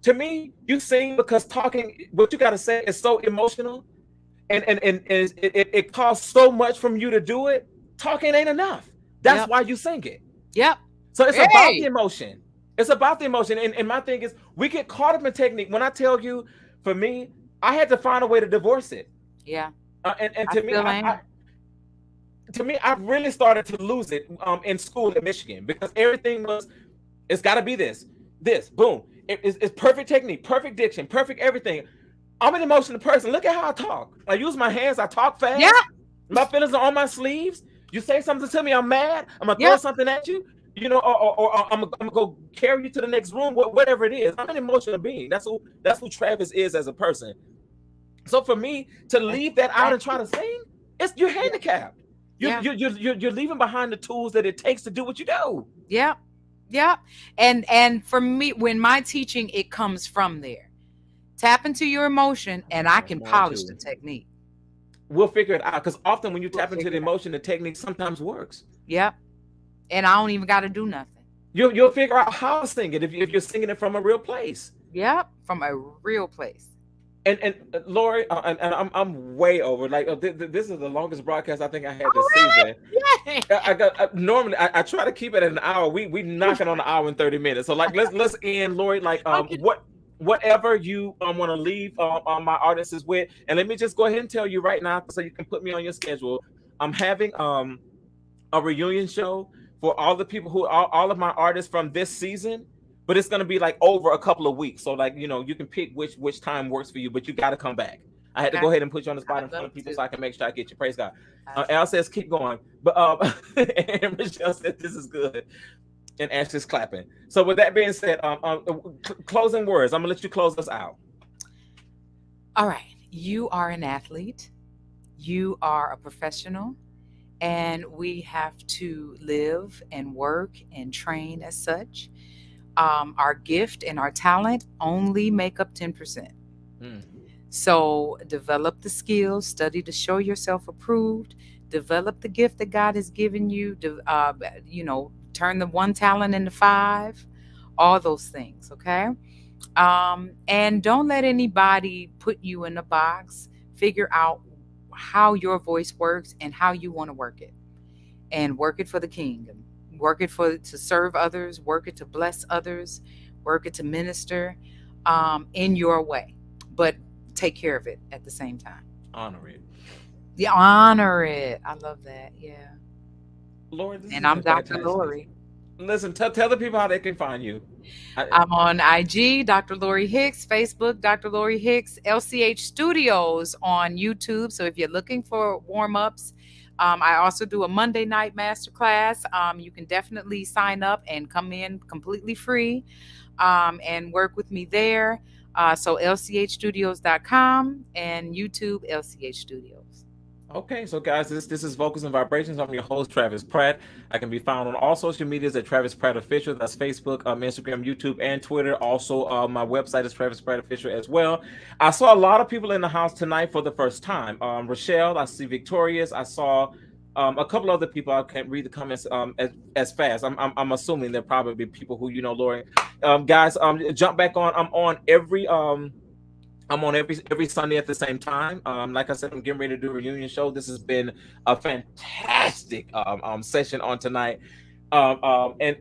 To me, you sing because talking, what you got to say is so emotional, and it costs so much from you to do it. Talking ain't enough. That's why you sing it. Yep. So it's about the emotion. It's about the emotion. And my thing is, we get caught up in technique. When I tell you, for me, I had to find a way to divorce it. Yeah. And to me, I really started to lose it in school in Michigan because everything was, it's got to be this, boom. It's perfect technique, perfect diction, perfect everything. I'm an emotional person. Look at how I talk. I use my hands. I talk fast. Yeah. My feelings are on my sleeves. You say something to me, I'm mad. I'm gonna throw something at you, you know, or I'm gonna go carry you to the next room, whatever it is. I'm an emotional being. That's who Travis is as a person. So for me to leave that out and try to sing, you're handicapped. You're leaving behind the tools that it takes to do what you do. Yeah, yeah. And for me, when my teaching, it comes from there. Tap into your emotion, and I can polish the technique. We'll figure it out, because often when you tap into the emotion, the technique sometimes works. Yep. And I don't even got to do nothing. You'll figure out how to sing it if you're singing it from a real place. Yep, from a real place. And Lori, and I'm way over. Like this is the longest broadcast I think I had this season. Yeah. Normally I try to keep it at an hour. We knocking on an hour and 30 minutes. So like let's end, Lori. Like whatever you want to leave my artists with. And let me just go ahead and tell you right now, so you can put me on your schedule. I'm having a reunion show for all the people who are all of my artists from this season, but it's going to be like over a couple of weeks. So like, you know, you can pick which time works for you, but you got to come back. I had to go ahead and put you on the spot in front of people so I can make sure I get you. Praise God. Al says keep going, but and Michelle said this is good. And Ashley's clapping. So with that being said, closing words. I'm gonna let you close us out. All right. You are an athlete. You are a professional. And we have to live and work and train as such. Our gift and our talent only make up 10%. So develop the skills, study to show yourself approved, develop the gift that God has given you, turn the one talent into 5, all those things, okay? And don't let anybody put you in a box. Figure out how your voice works and how you want to work it. and work it for the kingdom. Work it to serve others, work it to bless others, work it to minister in your way. But take care of it at the same time. Honor it. Yeah, honor it. I love that. Yeah. Lord, this And has I'm been Dr. fantastic. Lori. Listen, tell the people how they can find you. I'm on IG, Dr. Lori Hicks, Facebook, Dr. Lori Hicks, LCH Studios on YouTube. So if you're looking for warm-ups, I also do a Monday night masterclass. You can definitely sign up and come in completely free and work with me there. So lchstudios.com and YouTube, LCH Studios. Okay, so guys, this is Vocals and Vibrations. I'm your host, Travis Pratt. I can be found on all social medias at Travis Pratt Official. That's Facebook, Instagram, YouTube, and Twitter. Also, my website is Travis Pratt Official as well. I saw a lot of people in the house tonight for the first time. Rochelle, I see Victorious. I saw a couple other people. I can't read the comments as fast. I'm assuming they're probably people who you know, Lori. Guys, jump back on. I'm on every Sunday at the same time. Like I said, I'm getting ready to do a reunion show. This has been a fantastic session on tonight. And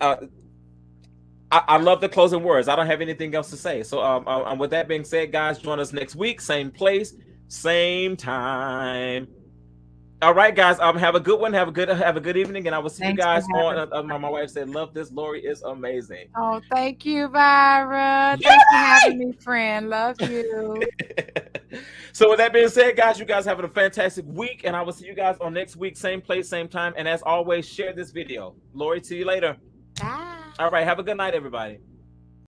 I love the closing words. I don't have anything else to say. So with that being said, guys, join us next week, same place, same time. All right, guys. Have a good one. Have a good evening, and I will see you guys on. My wife said, "Love this. Lori is amazing." Oh, thank you, Vyra. Thanks for having me, friend. Love you. So with that being said, guys, you guys having a fantastic week, and I will see you guys on next week, same place, same time. And as always, share this video. Lori, see you later. Bye. All right. Have a good night, everybody.